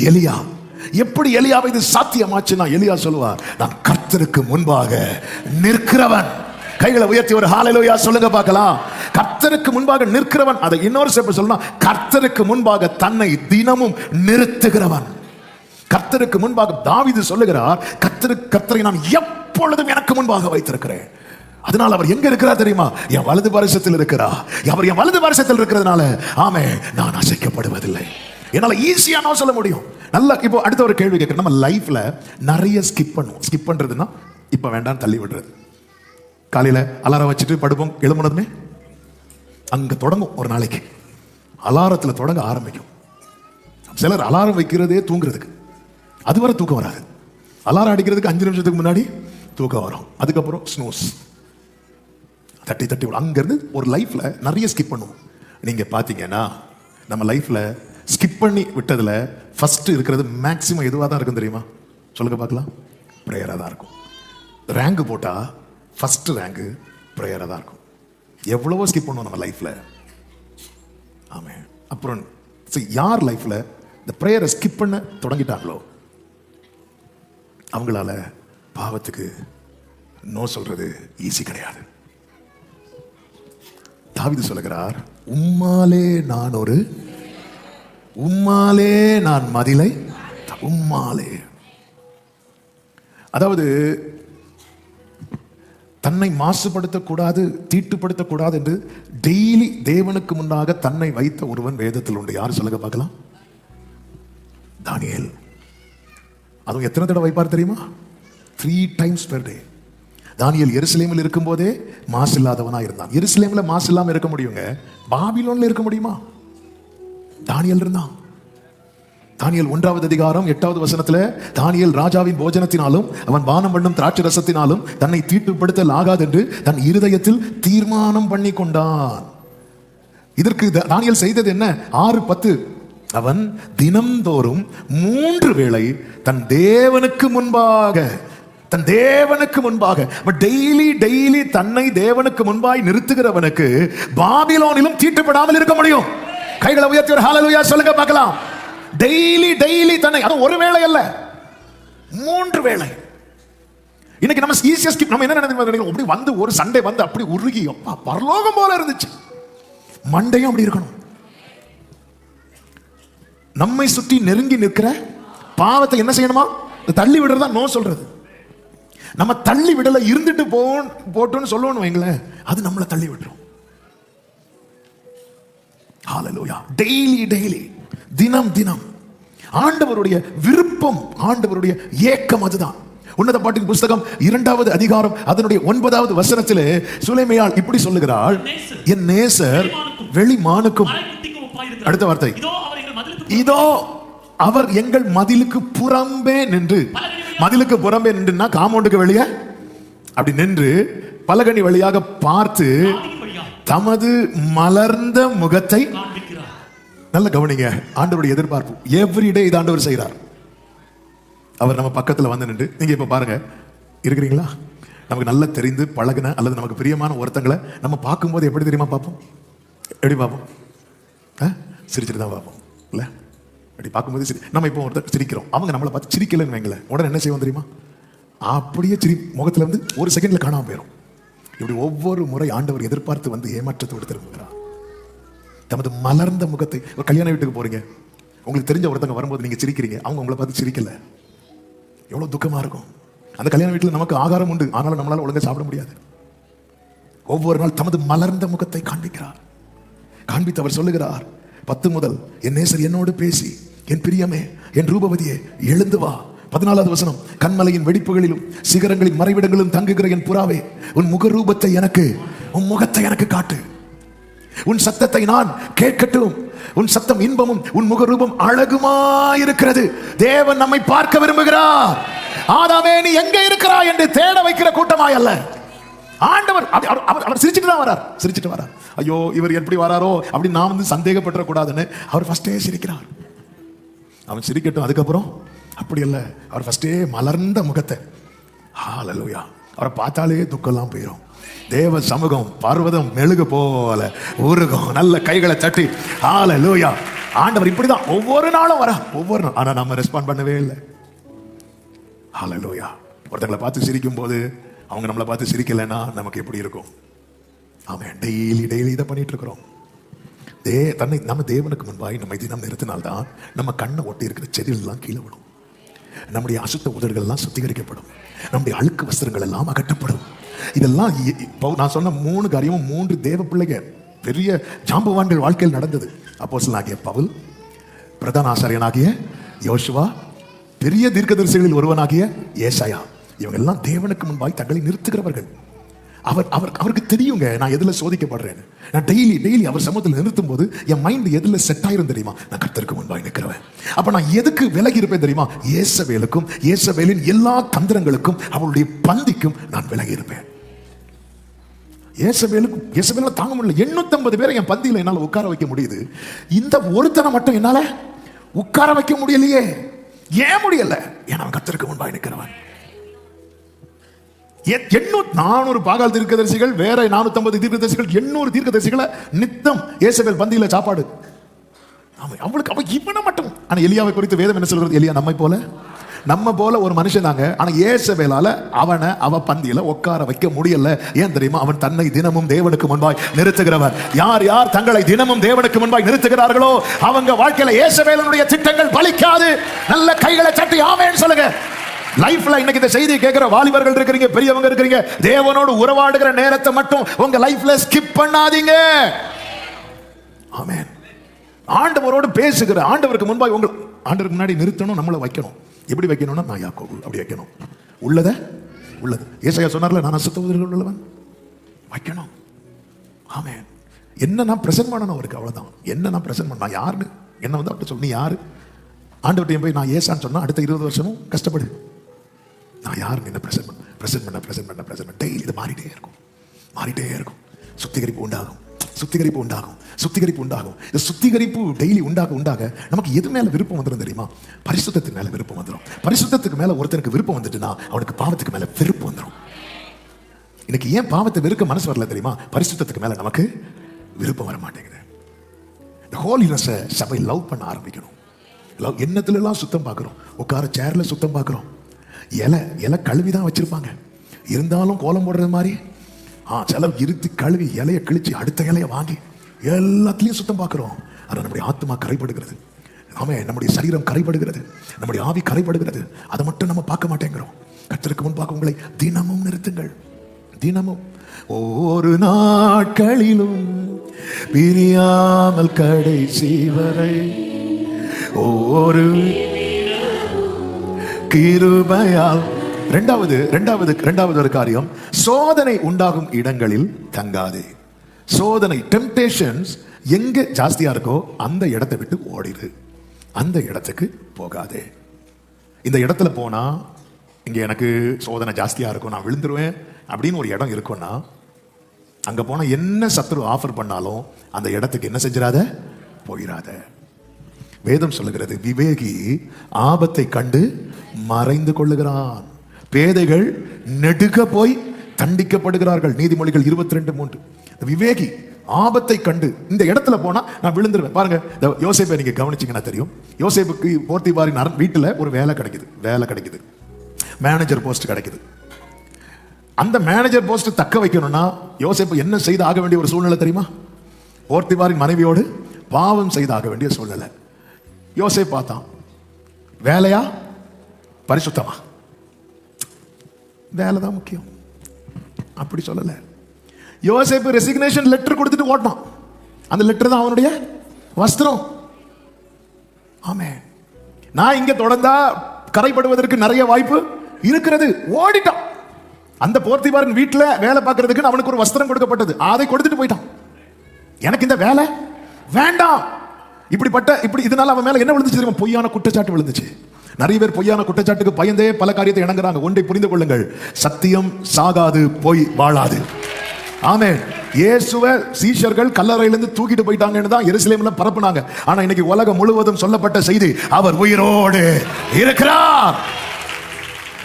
எலியா. எப்படி எலியாவை இது சாத்தியமாச்சுன்னா, எலியா சொல்லுவார், நான் கர்த்தருக்கு முன்பாக நிற்கிறவன். கைகளை உயர்த்தி ஒரு ஹalleluya சொல்லுங்க பார்க்கலாம். கர்த்தருக்கு முன்பாக நிற்கிறவன். அதை இன்னொரு ஸ்டெப் சொல்லணும், கர்த்தருக்கு முன்பாக தன்னை தினமும் நிறுத்துகிறவன். கர்த்தருக்கு முன்பாக தாவீது சொல்லுகிறார், கர்த்தரை நான் எப்பொழுதும் எனக்கு முன்பாக வைத்திருக்கிறேன். அதனால அவர் எங்க இருக்கிறார் தெரியுமா? என் வலது பாரசத்தில் இருக்கிறார். அவர் என் வலது பாரசத்தில் இருக்கிறதுனால ஆமென், நான் அசைக்கப்படுவதில்லை. என்னால ஈஸியா நான் சொல்ல முடியும். நல்லா இப்போ அடுத்த ஒரு கேள்வி கேட்கிறேன். நம்ம லைஃப்ல நிறைய ஸ்கிப் பண்ணுவோம். ஸ்கிப் பண்றதுன்னா இப்ப வேண்டாம் தள்ளி விடுறது. காலையில அலாரம் வச்சுட்டு படுப்போம், எழும்புனதுமே அங்க தொடங்கும். ஒரு நாளைக்கு அலாரத்துல தொடங்க ஆரம்பிக்கும். சிலர் அலாரம் வைக்கிறதே தூங்குறதுக்கு, அதுவரை தூக்கம் வராது. அலாரம் அடிக்கிறதுக்கு 5 நிமிஷத்துக்கு முன்னாடி தூக்கம் வரும். அதுக்கப்புறம் ஸ்னூஸ் தட்டி தட்டி அங்கிருந்து ஒரு லைஃப்ல நிறைய ஸ்கிப் பண்ணுவோம். நீங்க பாத்தீங்கன்னா நம்ம லைஃப்ல ஸ்கிப் பண்ணி விட்டதுல ஃபர்ஸ்ட் இருக்கிறது மேக்சிமம் எதுவாக தான் இருக்கும் தெரியுமா? சொல்லுங்க பார்க்கலாம். ப்ரேயராக தான் இருக்கும். ரேங்க் போட்டா ஃபர்ஸ்ட் ரேங்க் ப்ரேயராக தான் இருக்கும். எவ்வளவோ ஸ்கிப் பண்ணுவோம் நம்ம லைஃப்ல. ஆமே. அப்புறம் யார் லைஃப்ல இந்த ப்ரேயரை ஸ்கிப் பண்ண தொடங்கிட்டாங்களோ அவங்களால பாவத்துக்கு நோ சொல்றது ஈஸி கிடையாது. தாவீது சொல்லுகிறார், உம்மாலே நான் மதிலை, உம்மாலே. அதாவது தன்னை மாசுபடுத்தக்கூடாது, தீட்டுப்படுத்தக்கூடாது என்று டெய்லி தேவனுக்கு முன்னாக தன்னை வைத்த ஒருவன் வேதத்தில் உண்டு. யார் சொல்லுங்க பார்க்கலாம்? தானியேல். அதுவும் எத்தனை தடவை வைப்பார் தெரியுமா? 3 times per day. தானியேல் எருசலேமில் இருக்கும் போதே மாசு இல்லாதவனா இருந்தான். எருசலேம்ல மாசு இல்லாம இருக்க முடியுங்க, பாபிலோன்ல இருக்க முடியுமா? தானியேல் இருந்தான். தானியேல் 1வது அதிகாரம் 8வது வசனத்துல, தானியேல் ராஜாவின் போஜனத்தினாலும் அவன் பானம் பண்ணும் திராட்சை ரசத்தினாலும் தன்னை தீட்டுப்படுத்தல் ஆகாது என்று தன் இருதயத்தில் தீர்மானம் பண்ணி கொண்டான். இதற்கு தானியேல் செய்தது என்ன? 6:10, அவன் தினம்தோறும் 3 வேளை தன் தேவனுக்கு முன்பாக டெய்லி தன்னை தேவனுக்கு முன்பாய் நிறுத்துகிறவனுக்கு பாபிலோனிலும் தீட்டுப்படாமல் இருக்க முடியும். கைகளை உயர்த்தி ஒரு ஹalleluya சொல்லுங்க பார்க்கலாம். டெய்லி தன்னை, அது ஒரு வேளை அல்ல, 3 வேளை. இன்னைக்கு நம்ம ஈஸியா ஸ்கிப். நம்ம என்ன நினைக்கிறோம்? அப்படி வந்து ஒரு சண்டே வந்து அப்படி உருகி அப்பா பரலோகம் போல இருந்துச்சு. மண்டையும் அப்படி இருக்கணும். நம்மை சுற்றி நெருங்கி நிற்கிற பாவத்தை என்ன செய்யணுமா? தள்ளி விடுறதா நோ சொல்றது. நம்ம தள்ளி விடல, இருந்துட்டு போட்டோன்னு சொல்லணும் வைங்களேன், அது நம்மளை தள்ளி விட்டுரும். ஹalleluya. டெய்லி தினம் ஆண்டவருடைய விருப்பம், ஆண்டவருடைய ஏக்கம் அதுதான். உன்னத பாட்டின் புஸ்தகம் 2வது அதிகாரம் அதனுடைய 9வது வசனத்திலே சுலைமையாள் இப்படி சொல்லுகிறாள், என் நேசர் வெளிமானுக்கும். அடுத்த வார்த்தை, இதோ அவர் எங்கள் மதிலுக்கு புறம்பே நின்று. மதிலுக்கு புறம்பே நின்றுனா காம்பவுண்டுக்கு வெளியே அப்படி நின்று பலகனி வழியாக பார்த்து தமது மலர்ந்த முகத்தை. நல்ல கவனிங்க, ஆண்டவருடைய எதிர்பார்ப்பு எவ்ரிடே இது ஆண்டவர் செய்கிறார். அவர் நம்ம பக்கத்துல வந்து நின்று, நீங்க இப்ப பாருங்க, இருக்கிறீங்களா? நமக்கு நல்லா தெரிந்து பழகின அல்லது நமக்கு பிரியமான ஒருத்தங்களை நம்ம பார்க்கும்போது எப்படி தெரியுமா பார்ப்போம்? எப்படி பார்ப்போம்? சிரிச்சுட்டு தான் பார்ப்போம் இல்ல? அப்படி பார்க்கும்போது நம்ம இப்போ ஒருத்தர் சிரிக்கிறோம், அவங்க நம்மளை பார்த்து சிரிக்கலன்னு வைங்களேன், உடனே என்ன செய்வோம் தெரியுமா? அப்படியே முகத்துல இருந்து ஒரு செகண்ட்ல காணாம போயிடும். இப்படி ஒவ்வொரு முறை ஆண்டவர் எதிர்பார்த்து வந்து ஏமாற்றத்தோடு திரும்புகிறார். தமது மலர்ந்த முகத்தை. ஒரு கல்யாண வீட்டுக்கு போறீங்க, உங்களுக்கு தெரிஞ்ச ஒருத்தங்க வரும்போது நீங்க சிரிக்கிறீங்க, அவங்க உங்களை பார்த்து சிரிக்கல, எவ்வளவு துக்கமா இருக்கும். அந்த கல்யாண வீட்டில் நமக்கு ஆகாரம் உண்டு, ஆனாலும் நம்மளால ஒழுங்கா சாப்பிட முடியாது. ஒவ்வொரு நாள் தமது மலர்ந்த முகத்தை காண்பிக்கிறார். காண்பித்து அவர் சொல்லுகிறார் 10 முதல், என் நேசர் என்னோடு பேசி, என் பிரியமே, என் ரூபவதியே எழுந்து வா. 14வது வசனம், கண்மலையின் வெடிப்புகளிலும் சிகரங்களின் மறைவிடங்களிலும் தங்குகிற என் புறாவே, உன் முகரூபத்தை எனக்கு, உன் முகத்தை எனக்கு காட்டு. உன் சத்தத்தை நான் கேட்கட்டும். உன் சத்தம் இன்பமும் உன் முகரூபம் அழகுமாயிருக்கிறது. தேவன் நம்மை பார்க்க விரும்புகிறார். ஆதாமே நீ எங்க இருக்கிறாய் என்று தேட வைக்கிற கூட்டமாய் அல்ல. ஆண்டவர் அவர் சிரிச்சிட்டு வரார். ஐயோ இவர் எப்படி வராரோ அப்படின்னு நான் வந்து சந்தேகப்பட கூடாதுன்னு அவர் ஃபர்ஸ்டே சிரிக்கிறார். அவன் சிரிக்கட்டும், அதுக்கப்புறம் அப்படி அல்ல, அவர் ஃபர்ஸ்டே மலர்ந்த முகத்தை. ஹalleluya. அவரை பார்த்தாலே துக்கம்லாம் போயிடும். தேவ சமூகம் பர்வதம் மெழுகு போல உருகும். நல்ல கைகளை தட்டி ஹalleluya. ஆண்டவர் இப்படிதான் ஒவ்வொரு நாளும் வரா, ஒவ்வொரு நாள். ஆனா நம்ம ரெஸ்பாண்ட் பண்ணவே இல்லை. ஹல்லேலூயா. ஒருத்தங்களை பார்த்து சிரிக்கும் போது அவங்க நம்மளை பார்த்து சிரிக்கலைன்னா நமக்கு எப்படி இருக்கும்? ஆமென். டெய்லி டெய்லி இதை பண்ணிட்டு இருக்கிறோம். தன்னை நம்ம தேவனுக்கு முன்பாய் நம்ம தினம் நிறுத்தினால்தான் நம்ம கண்ணை ஒட்டி இருக்கிற செடிகள் எல்லாம் கீழே விடும், நம்முடைய அசுத்த உதடுகள் எல்லாம் சுத்திகரிக்கப்படும், நம்முடைய அழுக்கு வஸ்திரங்கள் எல்லாம் அகற்றப்படும். இதெல்லாம் நான் சொன்ன 3 காரியமும் 3 தேவ பிள்ளைகள் பெரிய ஜாம்பவான்கள் வாழ்க்கையில் நடந்தது. அப்போஸ்தலனாகிய பவுல், பிரதான ஆசாரியனாகிய யோசுவா, பெரிய தீர்க்கதரிசிகளில் ஒருவனாகிய ஏசாயா, இவங்க எல்லாம் தேவனுக்கு முன்பாய் தங்களை நிறுத்துகிறவர்கள். அவருக்கு தெரியுங்க நான் எதுல சோதிக்கப்படுறேன்னு. நான் டெய்லி அவர் சமூகத்தில் நிறுத்தும் போது என் மைண்ட் எதுல செட் ஆயிரும் தெரியுமா? நான் கர்த்தருக்கு முன்பாய் நிற்கிறவன். அப்ப நான் எதுக்கு விலகி இருப்பேன் தெரியுமா? இயேசவேலுக்கும் இயேசவேலின் எல்லா தந்திரங்களுக்கும் அவளுடைய பந்திக்கும் நான் விலகி இருப்பேன். இயேசவேல தாங்க முடியல. 850 பேரை என் பந்தியில என்னால உட்கார வைக்க முடியுது, இந்த ஒருத்தனை மட்டும் என்னால உட்கார வைக்க முடியலையே. ஏன் முடியல? ஏன்னா கர்த்தருக்கு முன்பாய் நிற்கிறவன். 400 பாகால் தீர்க்கதரிசிகள், வேற 450 தீர்க்கதரிசிகள், 800 தீர்க்கதரிசிகளை நித்தம் இயேசவேல் பந்தியில சாப்பாடு. அவளுக்கு அவ இவனை மட்டும். ஆனா எலியாவை குறித்து வேதம் என்ன சொல்றது? எலியா நம்ம போல ஒரு மனுஷன் தாங்க. ஆனா இயேசவேலால அவ பந்தியில உட்கார வைக்க முடியல. ஏன் தெரியுமா? அவன் தன்னை தினமும் தேவனுக்கு முன்பாய் நிறுத்துகிறவன். யார் தங்களை தினமும் தேவனுக்கு முன்பாய் நிறுத்துகிறார்களோ அவங்க வாழ்க்கையில இயேசவேலனுடைய திட்டங்கள் பலிக்காது. நல்ல கைகளை தட்டி ஆமென் சொல்லுங்க. லைஃப்ல இன்னைக்கு இந்த செய்தியை கேட்கிற வாலிபர்கள் இருக்கிறீங்க, பெரியவங்க இருக்கிறீங்க, தேவனோடு உறவாடுகிற நேரத்தை மட்டும் உங்க லைஃப்ல ஸ்கிப் பண்ணாதீங்க. ஆமென். ஆண்டவரோடு பேசுகிற ஆண்டவருக்கு முன்பாய் ஆண்டவருக்கு முன்னாடி நிறுத்தணும், நம்மளை வைக்கணும். எப்படி வைக்கணும்னா நான் யாக்கோபு அப்படி வைக்கணும். உள்ளது ஏசாயா சொன்னார்ல, நான் அசுத்த உதடுகள் உள்ளவன், வைக்கணும். ஆமென். என்ன நான் பிரசன்ட் பண்ணணும் அவருக்கு, அவ்வளவுதான். என்ன நான் பிரசன்ட் பண்ண, நான் யாருன்னு என்ன வந்து அப்படி சொல்லு, நீ யாரு? ஆண்டவர்கிட்ட போய் நான் ஏசான்னு சொன்னா அடுத்த 20 வருஷமும் கஷ்டப்படு. நான் யாருன்னு என்ன பிரசன்ட் பண்ண டெய்லி இது மாறிட்டே இருக்கும். சுத்திகரிப்பு உண்டாகும். இந்த சுத்திகரிப்பு டெய்லி உண்டாக நமக்கு எது மேல விருப்பம் வந்துடும் தெரியுமா? பரிசுத்தத்துக்கு மேல விருப்பம் வந்துடும். பரிசுத்தத்துக்கு மேல ஒருத்தனுக்கு விருப்பம் வந்துட்டுனா அவனுக்கு பாவத்துக்கு மேல வெறுப்பு வந்துடும். இன்னைக்கு ஏன் பாவத்தை வெறுக்க மனசு வரல தெரியுமா? பரிசுத்தத்துக்கு மேல நமக்கு விருப்பம் வர மாட்டேங்குது. இந்த ஹோலினஸை சபை லவ் பண்ண ஆரம்பிக்கணும். எண்ணத்துல எல்லாம் சுத்தம் பார்க்கிறோம், உட்கார சேர்ல சுத்தம் பார்க்கிறோம், இலை கழுவிதான் வச்சிருப்பாங்க, இருந்தாலும் கோலம் போடுறது மாதிரி சில இருத்தி கழுவி இலையை கிழிச்சு அடுத்த இலையை வாங்கி எல்லாத்துலயும் சுத்தம் பார்க்கிறோம். ஆனால் நம்முடைய ஆத்மா கரைப்படுகிறது, நம்முடைய சரீரம் கரைப்படுகிறது, நம்முடைய ஆவி கரைப்படுகிறது. அதை மட்டும் நம்ம பார்க்க மாட்டேங்கிறோம். கர்த்தருக்கு முன்பாக உங்களை தினமும் நிறுத்துங்கள். தினமும் ஒவ்வொரு நாட்களிலும் பிரியாமல் கடைசி வரை ஒவ்வொரு கிருபையால். இரண்டாவது ஒரு காரியம், சோதனை உண்டாகும் இடங்களில் தங்காதே. சோதனை டெம்டேஷன்ஸ் எங்க ஜாஸ்தியா இருக்கோ அந்த இடத்தை விட்டு ஓடிடு, அந்த இடத்துக்கு போகாதே. இந்த இடத்துல போனா இங்க எனக்கு சோதனை ஜாஸ்தியா இருக்கும், நான் விழுந்துருவேன் அப்படின்னு ஒரு இடம் இருக்கும்னா அங்க போனா என்ன சத்துரு ஆஃபர் பண்ணாலும் அந்த இடத்துக்கு என்ன செஞ்சிடாத, போயிடாத. வேதம் சொல்லுகிறது, விவேகி ஆபத்தை கண்டு மறைந்து கொள்ளுகிறான், பேதைகள் நெடுக போய் தண்டிக்கப்படுகிறார்கள். நீதிமொழிகள் 22:3. விவேகி ஆபத்தை கண்டு இந்த இடத்துல போனா நான் விழுந்துருவேன். பாருங்க, யோசேப்பை நீங்க கவனிச்சீங்கன்னா தெரியும். யோசேப்புக்கு போர்த்திபாரின் வீட்டுல ஒரு வேலை கிடைக்குது, மேனேஜர் போஸ்ட் கிடைக்குது. அந்த மேனேஜர் போஸ்ட் தக்க வைக்கணும்னா யோசேப்பு என்ன செய்து ஆக வேண்டிய ஒரு சூழ்நிலை தெரியுமா? போர்த்திபாரின் மனைவியோடு பாவம் செய்தாக வேண்டிய சூழ்நிலை. யோசேப்பு பார்த்தான், வேலையா பரிசுத்தமா? வேலைதான் முக்கியம். அப்படி சொல்லல. யோசேப்பு ரெசிக்னேஷன் லெட்டர் கொடுத்துட்டு ஓட்டான். அந்த லெட்டர் தான் அவனுடைய வஸ்திரம். ஆமே, நான் இங்க தொடர்ந்தா கரைப்படுவதற்கு நிறைய வாய்ப்பு இருக்கிறது. ஓடிட்டான். அந்த போர்த்திபாரின் வீட்டுல வேலை பார்க்கறதுக்கு அவனுக்கு ஒரு வஸ்திரம் கொடுக்கப்பட்டது, அதை கொடுத்துட்டு போயிட்டான். எனக்கு இந்த வேலை வேண்டாம். இப்படி இதனால அவன் மேல என்ன விழுந்துச்சு தெரியுமா? பொய்யான குற்றச்சாட்டு விழுந்துச்சு. நிறைய பேர் பொய்யான குற்றச்சாட்டுக்கு பயந்தே பல காரியத்தை இணங்குறாங்க. ஒன்றை புரிந்து கொள்ளுங்கள், சத்தியம் சாகாது, பொய் வாழாது. ஆமென். இயேசுவை சீஷர்கள் கல்லறையிலிருந்து தூக்கிட்டு போயிட்டாங்கன்னு தான் எருசலேம்ல பரப்புனாங்க. ஆனா இன்னைக்கு உலகம் முழுவதும் சொல்லப்பட்ட செய்தி, அவர் உயிரோடு இருக்கிறார்.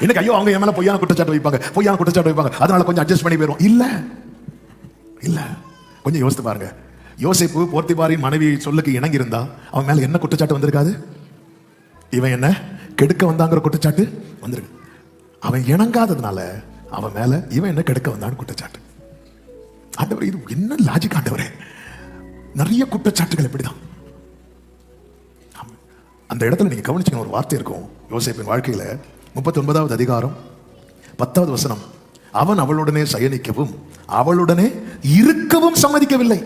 இன்னைக்கு ஐயோ அவங்க என் மேல பொய்யான குற்றச்சாட்டு வைப்பாங்க, அதனால கொஞ்சம் அட்ஜஸ்ட் பண்ணி போயிடும். இல்ல கொஞ்சம் யோசித்து பாருங்க. யோசேப்பு போர்த்திபாரின் மனைவி சொல்லுக்கு இணங்கி இருந்தா அவன் மேல என்ன குற்றச்சாட்டு வந்திருக்காது? இவன் என்ன கெடுக்க வந்தாங்கிற குற்றச்சாட்டு வந்திருக்கு. அவன் இணங்காததுனால அவன் மேல இவன் என்ன கெடுக்க வந்தான்னு குற்றச்சாட்டு. ஆண்டவரே, இது என்ன லாஜிக் ஆண்டவரே? நிறைய குற்றச்சாட்டுகள் இப்படிதான். அந்த இடத்துல நீங்க கவனிச்சுக்கணும், ஒரு வார்த்தை இருக்கும் யோசேப்பின் வாழ்க்கையில. 39வது அதிகாரம் 10வது வசனம். அவன் அவளுடனே சயனிக்கவும் அவளுடனே இருக்கவும் சம்மதிக்கவில்லை.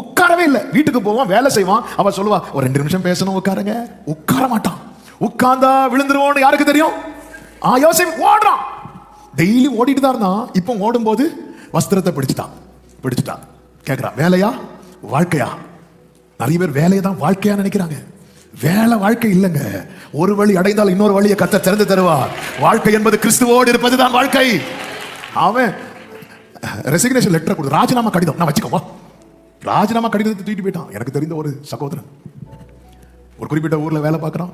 உட்காரவே இல்லை. வீட்டுக்கு போவான், வேலை செய்வான். அவ சொல்லுவா, ஒரு 2 நிமிஷம் பேசணும், உட்காருங்க. உட்கார மாட்டான். உட்கார்ந்தா விழுந்துருவோன்னு யாருக்கு தெரியும்? யோசேப்பு ஓடுறான். டெய்லி ஓடிட்டு தான் இருந்தான். இப்போ ஓடும்போது வஸ்திரத்தை பிடிச்சிட்டான். கேட்கிறான், வேலையா வாழ்க்கையா? நிறைய பேர் வேலையை தான் வாழ்க்கையா நினைக்கிறாங்க. வேலை வாழ்க்கை இல்லைங்க. ஒரு வழி அடைந்தால் இன்னொரு வழியை கர்த்தர் திறந்து தருவார். வாழ்க்கை என்பது கிறிஸ்துவோடு இருப்பதுதான் வாழ்க்கை. அவன் ரெசிக்னேஷன் லெட்டர் கொடுத்து, ராஜினாமா கடிதம் நான் வச்சுக்கோவா, ராஜினாமா கடிதத்தை தூக்கிட்டு போயிட்டான். எனக்கு தெரிந்த ஒரு சகோதரன் ஒரு குறிப்பிட்ட ஊர்ல வேலை பார்க்கறான்.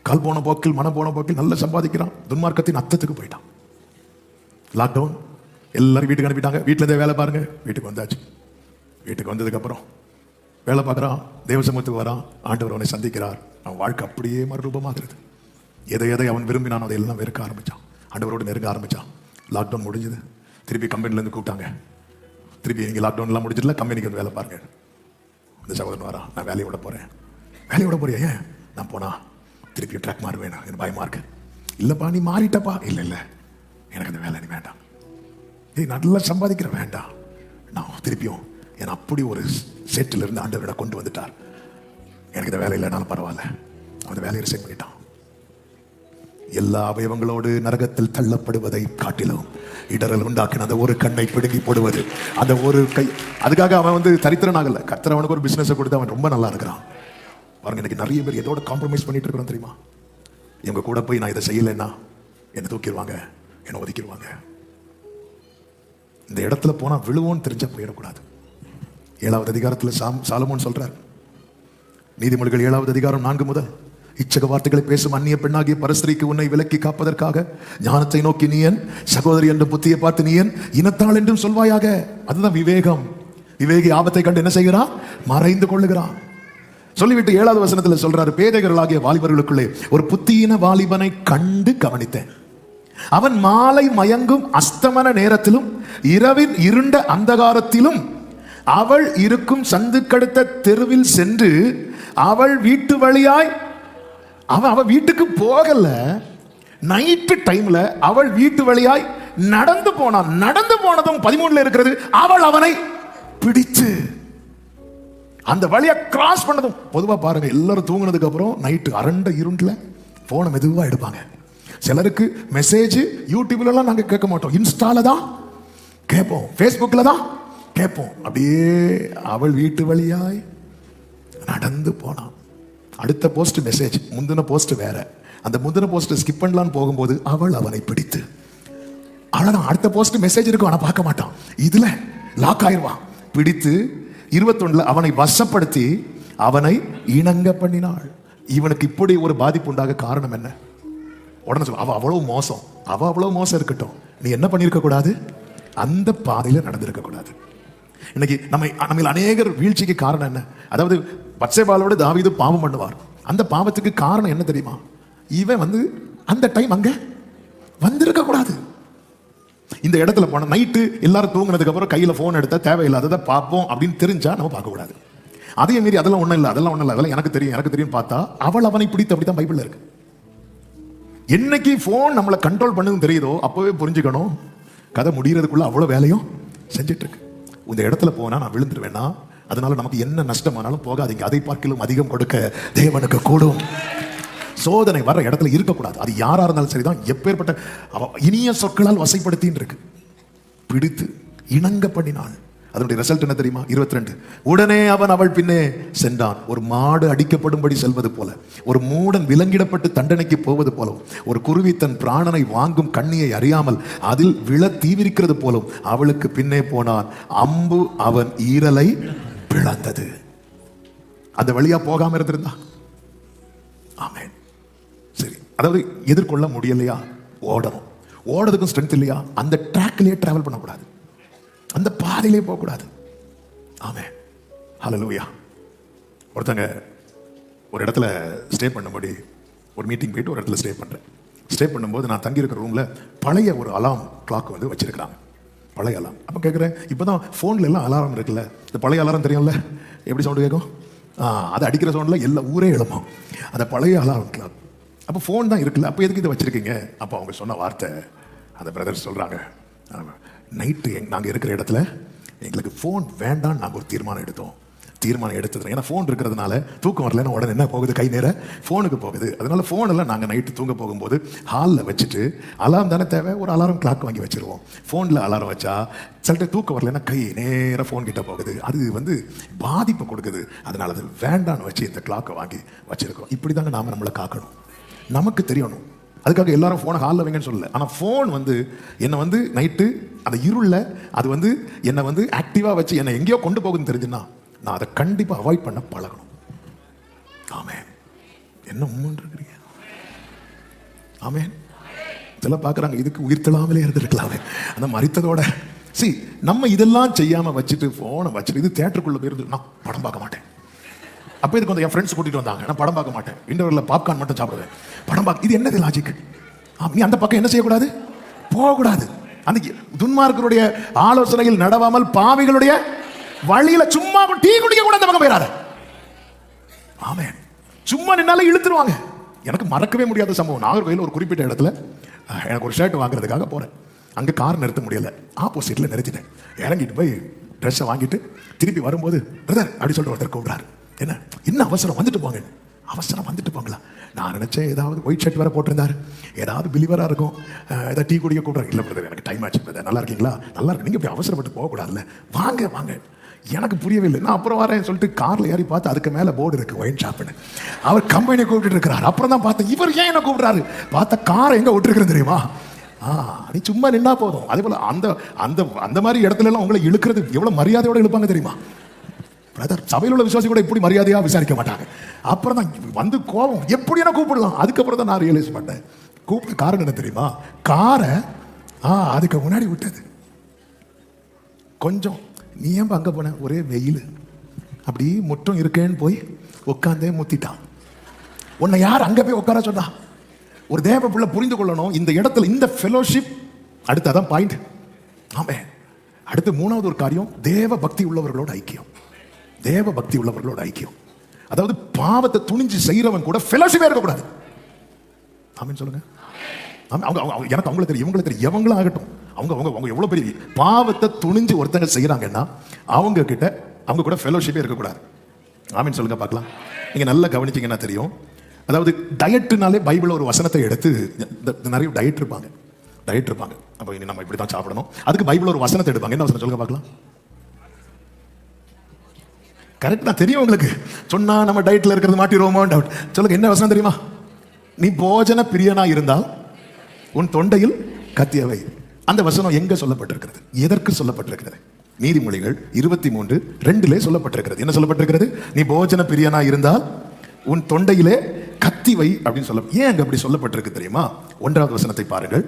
கால் போன போக்கில் மனம் போன போக்கில் நல்லா சம்பாதிக்கிறான். துன்மார்க்கத்தின் அத்தத்துக்கு போயிட்டான். லாக்டவுன், எல்லாரும் வீட்டுக்கு அனுப்பிட்டாங்க. வீட்டுல இருந்தே வேலை பாருங்க. வீட்டுக்கு வந்தாச்சு. வீட்டுக்கு வந்ததுக்கு அப்புறம் வேலை பார்க்குறான். தேவ சமூகத்துக்கு வரான். ஆண்டவர் அவனை சந்திக்கிறார். அவன் வாழ்க்கை அப்படியே மறுரூபமாகிறது. எதை அவன் விரும்பினானோ அதையெல்லாம் வெறுக்க ஆரம்பிச்சான். ஆண்டவரோடு நெருங்க ஆரம்பிச்சான். லாக்டவுன் முடிஞ்சது. திருப்பி கம்பெனிலேருந்து கூப்பிட்டாங்க. திருப்பி இங்கே லாக்டவுன்லாம் முடிஞ்சிடல, கம்பெனிக்கு வந்து வேலை பாருங்க. இந்த சகோதரன் வரான், நான் வேலையை விட போறேன். வேலையை விட போறியா? ஏன்? நான் போனா திருப்பி ட்ராக் மாறுவேன், எனக்கு பயமா இருக்கு. இல்லப்பா நீ மாறிட்டப்பா. இல்லை எனக்கு அந்த வேலை நீ வேண்டாம். நீ நல்லா சம்பாதிக்கிற வேண்டாம். நான் திருப்பியும் என் அப்படி ஒரு செட்டில் இருந்து ஆண்டவரிடம் கொண்டு வந்துட்டார். எனக்கு இந்த வேலை இல்லைனாலும் பரவாயில்ல. அந்த வேலையை ரிசைன் பண்ணிட்டான். எல்லா அவயவங்களோடு நரகத்தில் தள்ளப்படுவதை காட்டிலும் இடரல் உண்டாக்கின அந்த ஒரு கண்ணை பிடுங்கி போடுவது, அந்த ஒரு கை, அதுக்காக அவன் வந்து தரித்திரன் ஆகல. கர்த்தர் அவனுக்கு ஒரு பிசினஸ் கொடுத்து அவன் ரொம்ப நல்லா இருக்கிறான். பாருங்க, இன்னைக்கு நிறைய பேர் எதோட காம்ப்ரமைஸ் பண்ணிட்டு இருக்கிறோம் தெரியுமா? இவங்க கூட போய் நான் இதை செய்யலைன்னா என்னை தூக்கிடுவாங்க, என்னை ஒதுக்கிடுவாங்க. இந்த இடத்துல போனா விழுவோன்னு தெரிஞ்சா போயிடக்கூடாது. 7வது அதிகாரத்தில் சாலமோன் சொல்றார், நீதிமொழிகள் 7வது அதிகாரம் 4 முதல், இச்சக வார்த்தைகளை பேசும் அந்நிய பெண்ணாகிய பரஸ்திரிக்கு உன்னை விலக்கி காப்பதற்காக ஞானத்தை நோக்கி நீயன், சகோதரி என்று புத்தியை பார்த்து நீயன், இனத்தாள் என்றும் சொல்வாயாக. அதுதான் விவேகம். விவேகி ஆபத்தை கண்டு என்ன செய்கிறான்? மறைந்து கொள்ளுகிறான். சொல்லிவிட்டு 7வது வசனத்தில் சொல்றாரு, பேதைகளாகிய வாலிபர்களுக்குள்ளே ஒரு புத்தியின வாலிபனை கண்டு கவனித்தேன். அவன் மாலை மயங்கும் அஸ்தமன நேரத்திலும் இரவின் இருண்ட அந்தகாரத்திலும் அவள் இருக்கும் சந்துக்கடுத்த தெருவில் சென்று அவள் வீட்டு வழியாய், அவன் வீட்டுக்கு போகல, நைட்டு டைம்ல அவள் வீட்டு வழியாய் நடந்து போனான். நடந்து போனதும் 13 இருக்கிறது, அவள் அவனை பிடிச்சு அந்த வழியை கிராஸ் பண்ணதும். பொதுவா பாருங்க, எல்லாரும் தூங்கினதுக்கு அப்புறம் நைட்டு அரண்ட இருண்டுல போனை மெதுவா எடுப்பாங்க. சிலருக்கு மெசேஜ் யூடியூப்ல எல்லாம் நாங்க கேட்க மாட்டோம், இன்ஸ்டால தான் கேட்போம், ஃபேஸ்புக்ல தான் கேட்போம். அப்படியே அவள் வீட்டு வழியாய் நடந்து போனான். அடுத்த போஸ்ட் மெசேஜ், முந்தின போஸ்ட் வேற. அந்த முந்தின போஸ்ட் ஸ்கிப் பண்ணலான்னு போகும்போது அவள் அவனை பிடித்து, அவ்வளவுதான். அடுத்த போஸ்ட் மெசேஜ் இருக்கும், ஆனா பார்க்க மாட்டான். இதுல லாக் ஆயிடுவான். பிடித்து 21 அவனை வசப்படுத்தி அவனை இணங்க பண்ணினாள். இவனுக்கு இப்படி ஒரு பாதிப்பு உண்டாக காரணம் என்ன? உடனே சொல்ல, அவ அவ்வளவு மோசம் இருக்கட்டும், நீ என்ன பண்ணிருக்க கூடாது? அந்த பாதையில நடந்திருக்க கூடாது. இன்னைக்கு நம்ம அநேகர் வீழ்ச்சிக்கு காரணம் என்ன? அதாவது பத்சேபாளோட தாவீது பாவம் பண்ணுவார். அந்த பாவத்துக்கு காரணம் என்ன தெரியுமா? இவன் வந்து அந்த டைம் அங்க வந்திருக்க கூடாது. இந்த இடத்துல போன நைட்டு எல்லாரும் தூங்கினதுக்கு அப்புறம் கையில போன் எடுத்தா தேவையில்லாததை பார்ப்போம் அப்படின்னு தெரிஞ்சா நம்ம பார்க்க கூடாது. அதே மீறி அதெல்லாம் ஒண்ணும் இல்லை, அதெல்லாம் எனக்கு தெரியும் பார்த்தா அவள் அவனை பிடித்து, அப்படித்தான் பைபிள்ல இருக்கு. என்னைக்கு போன் நம்மளை கண்ட்ரோல் பண்ணுன்னு தெரியுதோ அப்பவே புரிஞ்சுக்கணும், கதை முடிகிறதுக்குள்ள அவ்வளவு வேலையும் செஞ்சுட்டு இருக்கு. இந்த இடத்துல போனா நான் விழுந்துருவேன்னா அதனால நமக்கு என்ன நஷ்டமானாலும் போகாதீங்க. அதை பார்க்கிலும் அதிகம் கொடுக்க தேவனுக்கு கூடும். சோதனை வர்ற இடத்துல இருக்கக்கூடாது. அது யாரா இருந்தாலும் சரிதான். எப்பேற்பட்ட இனிய சொற்களால் வசைப்படுத்தின்னு இருக்கு. பிடித்து இணங்க பண்ணினான். அதனுடைய ரிசல்ட் என்ன தெரியுமா? 22 உடனே அவன் அவள் பின்னே சென்றான். ஒரு மாடு அடிக்கப்படும்படி செல்வது போல, ஒரு மூடன் விலங்கிடப்பட்டு தண்டனைக்கு போவது போலும், ஒரு குருவி தன் பிராணனை வாங்கும் கண்ணியை அறியாமல் அதில் விழ தீவிரிக்கிறது போலும் அவளுக்கு பின்னே போனான். அம்பு அவன் ஈரலை பிளந்தது. அந்த வழியா போகாம இருந்திருந்தா ஆமென். சரி, அதாவது எதிர்கொள்ள முடியலையா? ஓடணும். ஓடுறதுக்கும் ஸ்ட்ரென்த் இல்லையா? அந்த ட்ராக்லயே டிராவல் பண்ணக்கூடாது, அந்த பாதையிலே போகக்கூடாது. ஆமென். ஹல்லேலூயா. ஒருத்தங்க ஒரு இடத்துல ஸ்டே பண்ணும்படி ஒரு மீட்டிங் போயிட்டு ஒரு இடத்துல ஸ்டே பண்ணும்போது நான் தங்கியிருக்கிற ரூமில் பழைய ஒரு அலாம் கிளாக் வந்து வச்சிருக்கிறாங்க. பழைய அலாம். அப்போ கேட்குறேன், இப்போ தான் ஃபோனில் எல்லாம் அலாரம் இருக்குல்ல, இந்த பழைய அலாரம் தெரியும்ல, எப்படி சவுண்டு கேட்கும்? அது அடிக்கிற சவுண்டில் எல்லா ஊரே எழுப்போம். அந்த பழைய அலாரம் கிளாக். அப்போ ஃபோன் தான் இருக்குல்ல, அப்போ எதுக்கு இதை வச்சுருக்கீங்க? அப்போ அவங்க சொன்ன வார்த்தை, அந்த பிரதர்ஸ் சொல்கிறாங்க, நைட்டு நாங்கள் இருக்கிற இடத்துல எங்களுக்கு ஃபோன் வேண்டான்னு நாங்கள் ஒரு தீர்மானம் எடுத்தது. ஏன்னா ஃபோன் இருக்கிறதுனால தூக்கம் வரலன்னா உடனே என்ன போகுது, கை நேர ஃபோனுக்கு போகுது. அதனால ஃபோனெல்லாம் நாங்கள் நைட்டு தூங்க போகும்போது ஹாலில் வச்சுட்டு, அலாரம் தானே தேவை, ஒரு அலாரம் கிளாக் வாங்கி வச்சிருவோம். ஃபோனில் அலாரம் வச்சா சில தூக்கம் வரலன்னா கை நேராக ஃபோன் கிட்ட போகுது, அது வந்து பாதிப்பை கொடுக்குது. அதனால அது வேண்டான்னு வச்சு இந்த கிளாக்கை வாங்கி வச்சிருக்கோம். இப்படி தாங்க நாம் நம்மளை காக்கணும், நமக்கு தெரியணும். அதுக்காக எல்லாரும் ஃபோனை ஹாலில் வைங்கன்னு சொல்லல. ஆனால் ஃபோன் வந்து என்னை வந்து நைட்டு அந்த இருளில் அது வந்து என்னை வந்து ஆக்டிவாக வச்சு என்னை எங்கேயோ கொண்டு போகுதுன்னு தெரிஞ்சுன்னா நான் அதை கண்டிப்பாக அவாய்ட் பண்ண பழகணும். ஆமென். என்ன உண்மைன்றீங்க? ஆமென். இதெல்லாம் பார்க்குறாங்க, இதுக்கு உயிர் தெளாமலே இருந்திருக்கலாமே, அந்த மரித்ததோட. நம்ம இதெல்லாம் செய்யாமல் வச்சுட்டு ஃபோனை வச்சுட்டு, இது தேட்டருக்குள்ளே போயிருந்து நான் படம் பார்க்க மாட்டேன். அப்போ இதுக்கு வந்து என் ஃப்ரெண்ட்ஸ் கூட்டிகிட்டு வந்தாங்க, நான் படம் பார்க்க மாட்டேன், இன்டர்வெல்ல பாப்கார்ன் மட்டும் சாப்பிடுவேன், படம் பார்க்க. இது என்னது லாஜிக்? நீ அந்த பக்கம் என்ன செய்யக்கூடாது, போகக்கூடாது. அந்த துன்மார்க்கருடைய ஆலோசனையில் நடவாமல் பாவிகளுடைய வழியில சும்மா டீ குடிக்க கூட அந்த பக்கம் போயிடாத. ஆமென். சும்மா நின்னாலே இழுத்துருவாங்க. எனக்கு மறக்கவே முடியாத சம்பவம். நாகர்கோயில் ஒரு குறிப்பிட்ட இடத்துல எனக்கு ஒரு ஷர்ட் வாங்குறதுக்காக போறேன். அங்கே கார் நிறுத்த முடியல, ஆப்போசிட்ல நிறுத்திட்டேன். இறங்கிட்டு போய் ட்ரெஸ்ஸை வாங்கிட்டு திருப்பி வரும்போது, பிரதர் அப்படி சொல்லிட்டு ஒருத்தர் கூப்பிடுறாரு. என்ன அவசரம், வந்துட்டு போங்க. அவசரம் வந்துட்டு போங்களா? நான் நினைச்சேன் ஏதாவது ஒயிட் ஷர்ட் வேற போட்டிருந்தாரு, ஏதாவது பிலிவரா இருக்கும், ஏதாவது டீ குடிக்க கூப்பிடுறாரு. இல்லை பிரதர், எனக்கு டைம் ஆச்சு பிரதர், நல்லா இருக்கீங்களா? நல்லா இருக்கு. நீங்க இப்படி அவசரப்பட்டு போகக்கூடாதுல்ல, வாங்க வாங்க. எனக்கு புரியவே இல்லை. நான் அப்புறம் வரேன் சொல்லிட்டு கார்ல ஏறி பார்த்து அதுக்கு மேல போர்டு இருக்கு, ஒயின் ஷாப்னு. அவர் கம்பெனியை கூப்பிட்டு இருக்கிறார். அப்புறம் தான் பார்த்தேன், இவர் ஏன் என்ன கூப்பிடுறாரு? பார்த்தா காரை எங்க விட்டுருக்குன்னு தெரியுமா? நீ சும்மா நின்னா போதும். அதே போல அந்த அந்த அந்த மாதிரி இடத்துல எல்லாம் உங்களை இழுக்கிறது எவ்வளவு மரியாதையோட இழுப்பாங்க தெரியுமா? பிரதர், சபையில் உள்ள விசுவாசி கூட இப்படி மரியாதையா விசாரிக்க மாட்டாங்க. அப்புறம் தான் வந்து கோபம், எப்படி என்ன கூப்பிடலாம்? அதுக்கப்புறம் தான் நான் ரியலைஸ் பண்ணேன், கூப்பிட காரணம் என்ன தெரியுமா? காரை அதுக்கு முன்னாடி விட்டது. கொஞ்சம் நீ ஏன் அங்க போன, ஒரே வெயில், அப்படி முட்டம் இருக்கேன்னு போய் உட்காந்தே முத்திட்டான். உன்னை யார் அங்க போய் உட்கார சொன்னா? ஒரு தேவ பிள்ளை புரிந்து கொள்ளணும் இந்த இடத்துல, இந்த ஃபெலோஷிப். அடுத்து அதான் பாயிண்ட். ஆமென். அடுத்து மூணாவது ஒரு காரியம், தேவ பக்தி உள்ளவர்களோட ஐக்கியம். தேவ பக்தி உள்ளவர்களோட ஐக்கியம். அதாவது பாவத்தை துணிஞ்சு செய்யறவன் கூட ஃபெலோஷிப்பே இருக்கக்கூடாது. ஆமென் சொல்லுங்க. எனக்கு அவங்கள தெரியும், இவங்களை தெரியும், எவங்களும் ஆகட்டும், அவங்க அவங்க அவங்க எவ்வளவு பெரிய பாவத்தை துணிஞ்சு ஒருத்தங்க செய்யறாங்கன்னா அவங்க கிட்ட அவங்க கூட ஃபெலோஷிப்பே இருக்கக்கூடாது. ஆமென் சொல்லுங்க பார்க்கலாம். நீங்க நல்லா கவனிச்சீங்கன்னா தெரியும். அதாவது டயட்னாலே பைபிள் ஒரு வசனத்தை எடுத்து, நிறைய டயட் இருப்பாங்க. அப்போ இனி நம்ம இப்படி தான் சாப்பிடணும், அதுக்கு பைபிள் ஒரு வசனத்தை எடுப்பாங்க. என்ன வசனம் சொல்லுங்க பார்க்கலாம். கரெக்டா தெரியும் உங்களுக்கு. சொன்னா நம்ம டயட்ல இருக்கிறது மாட்டிடுவோமோ டவுட். சொல்லுங்க, என்ன வசனம் தெரியுமா? நீ போஜன பிரியனா இருந்தால் உன் தொண்டையில் கத்தியவை. அந்த வசனம் எங்க சொல்லப்பட்டிருக்கிறது, எதற்கு சொல்லப்பட்டிருக்கிறது? நீதிமொழிகள் 23:2 சொல்லப்பட்டிருக்கிறது. என்ன சொல்லப்பட்டிருக்கிறது? நீ போஜன பிரியனா இருந்தால் உன் தொண்டையிலே கத்திவை அப்படின்னு சொல்ல. ஏன் அங்க அப்படி சொல்லப்பட்டிருக்கு தெரியுமா? 1வது வசனத்தை பாருங்கள்.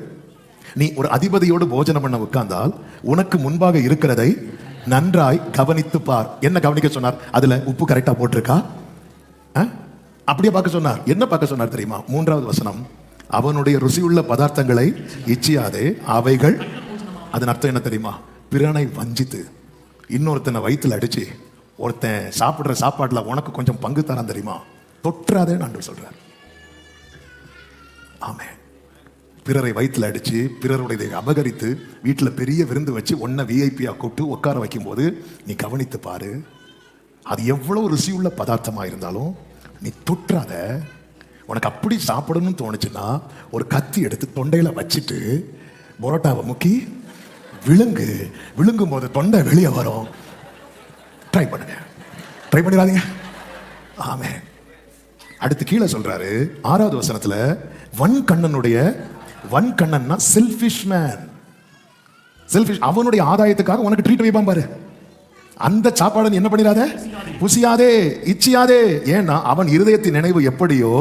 நீ ஒரு அதிபதியோடு போஜனம் பண்ண உட்கார்ந்தால் உனக்கு முன்பாக இருக்கிறதை நன்றாய் கவனித்து பார். என்ன கவனிக்க சொன்னார்? அதுல உப்பு கரெக்டா போட்டிருக்கா? அப்படியே பார்க்க சொன்னார். என்ன பார்க்க சொன்னார் தெரியுமா? 3வது வசனம், அவனுடைய ருசியுள்ள பதார்த்தங்களை இச்சியாதே, அவைகள். அதன் அர்த்தம் என்ன தெரியுமா? பிறனை வஞ்சித்து இன்னொருத்தனை வயிற்றுல அடிச்சு ஒருத்தன் சாப்பிடுற சாப்பாட்டுல உனக்கு கொஞ்சம் பங்கு தரான் தெரியுமா? தொற்றாதே ஆண்டவர் சொல்றார். ஆமென். பிறரை வயிற்றுல அடிச்சு பிறருடைய அபகரித்து வீட்டுல பெரிய விருந்து வச்சு ஒன்ன விஐபியா கூப்பிட்டு உட்கார வைக்கும் போது நீ கவனித்து பாரு. அது எவ்வளவு ருசியுள்ள பதார்த்தமா இருந்தாலும் நீ தொற்றாத. உனக்கு அப்படி சாப்பிடணும்னு தோணுச்சுன்னா ஒரு கத்தி எடுத்து தொண்டையில வச்சுட்டு பரோட்டாவை முக்கி விழுங்கும் போது தொண்டை வெளியே வரும். ட்ரை பண்ணுங்க, ட்ரை பண்ணிடாதீங்க. ஆமென். அடுத்து கீழே சொல்றாரு 6வது வசனத்துல, வன்கண்ணன்னா செல்ஃபிஷ் மேன். செல்ஃபிஷ், அவனுடைய ஆதாயத்துக்காக உனக்கு ட்ரீட் வைப்பான் பாரு. அந்த சாப்பாடு நீ என்ன பண்ணிடாத, புசியாதே, இச்சியாதே. ஏன்னா அவன் இருதயத்தின் நினைவு எப்படியோ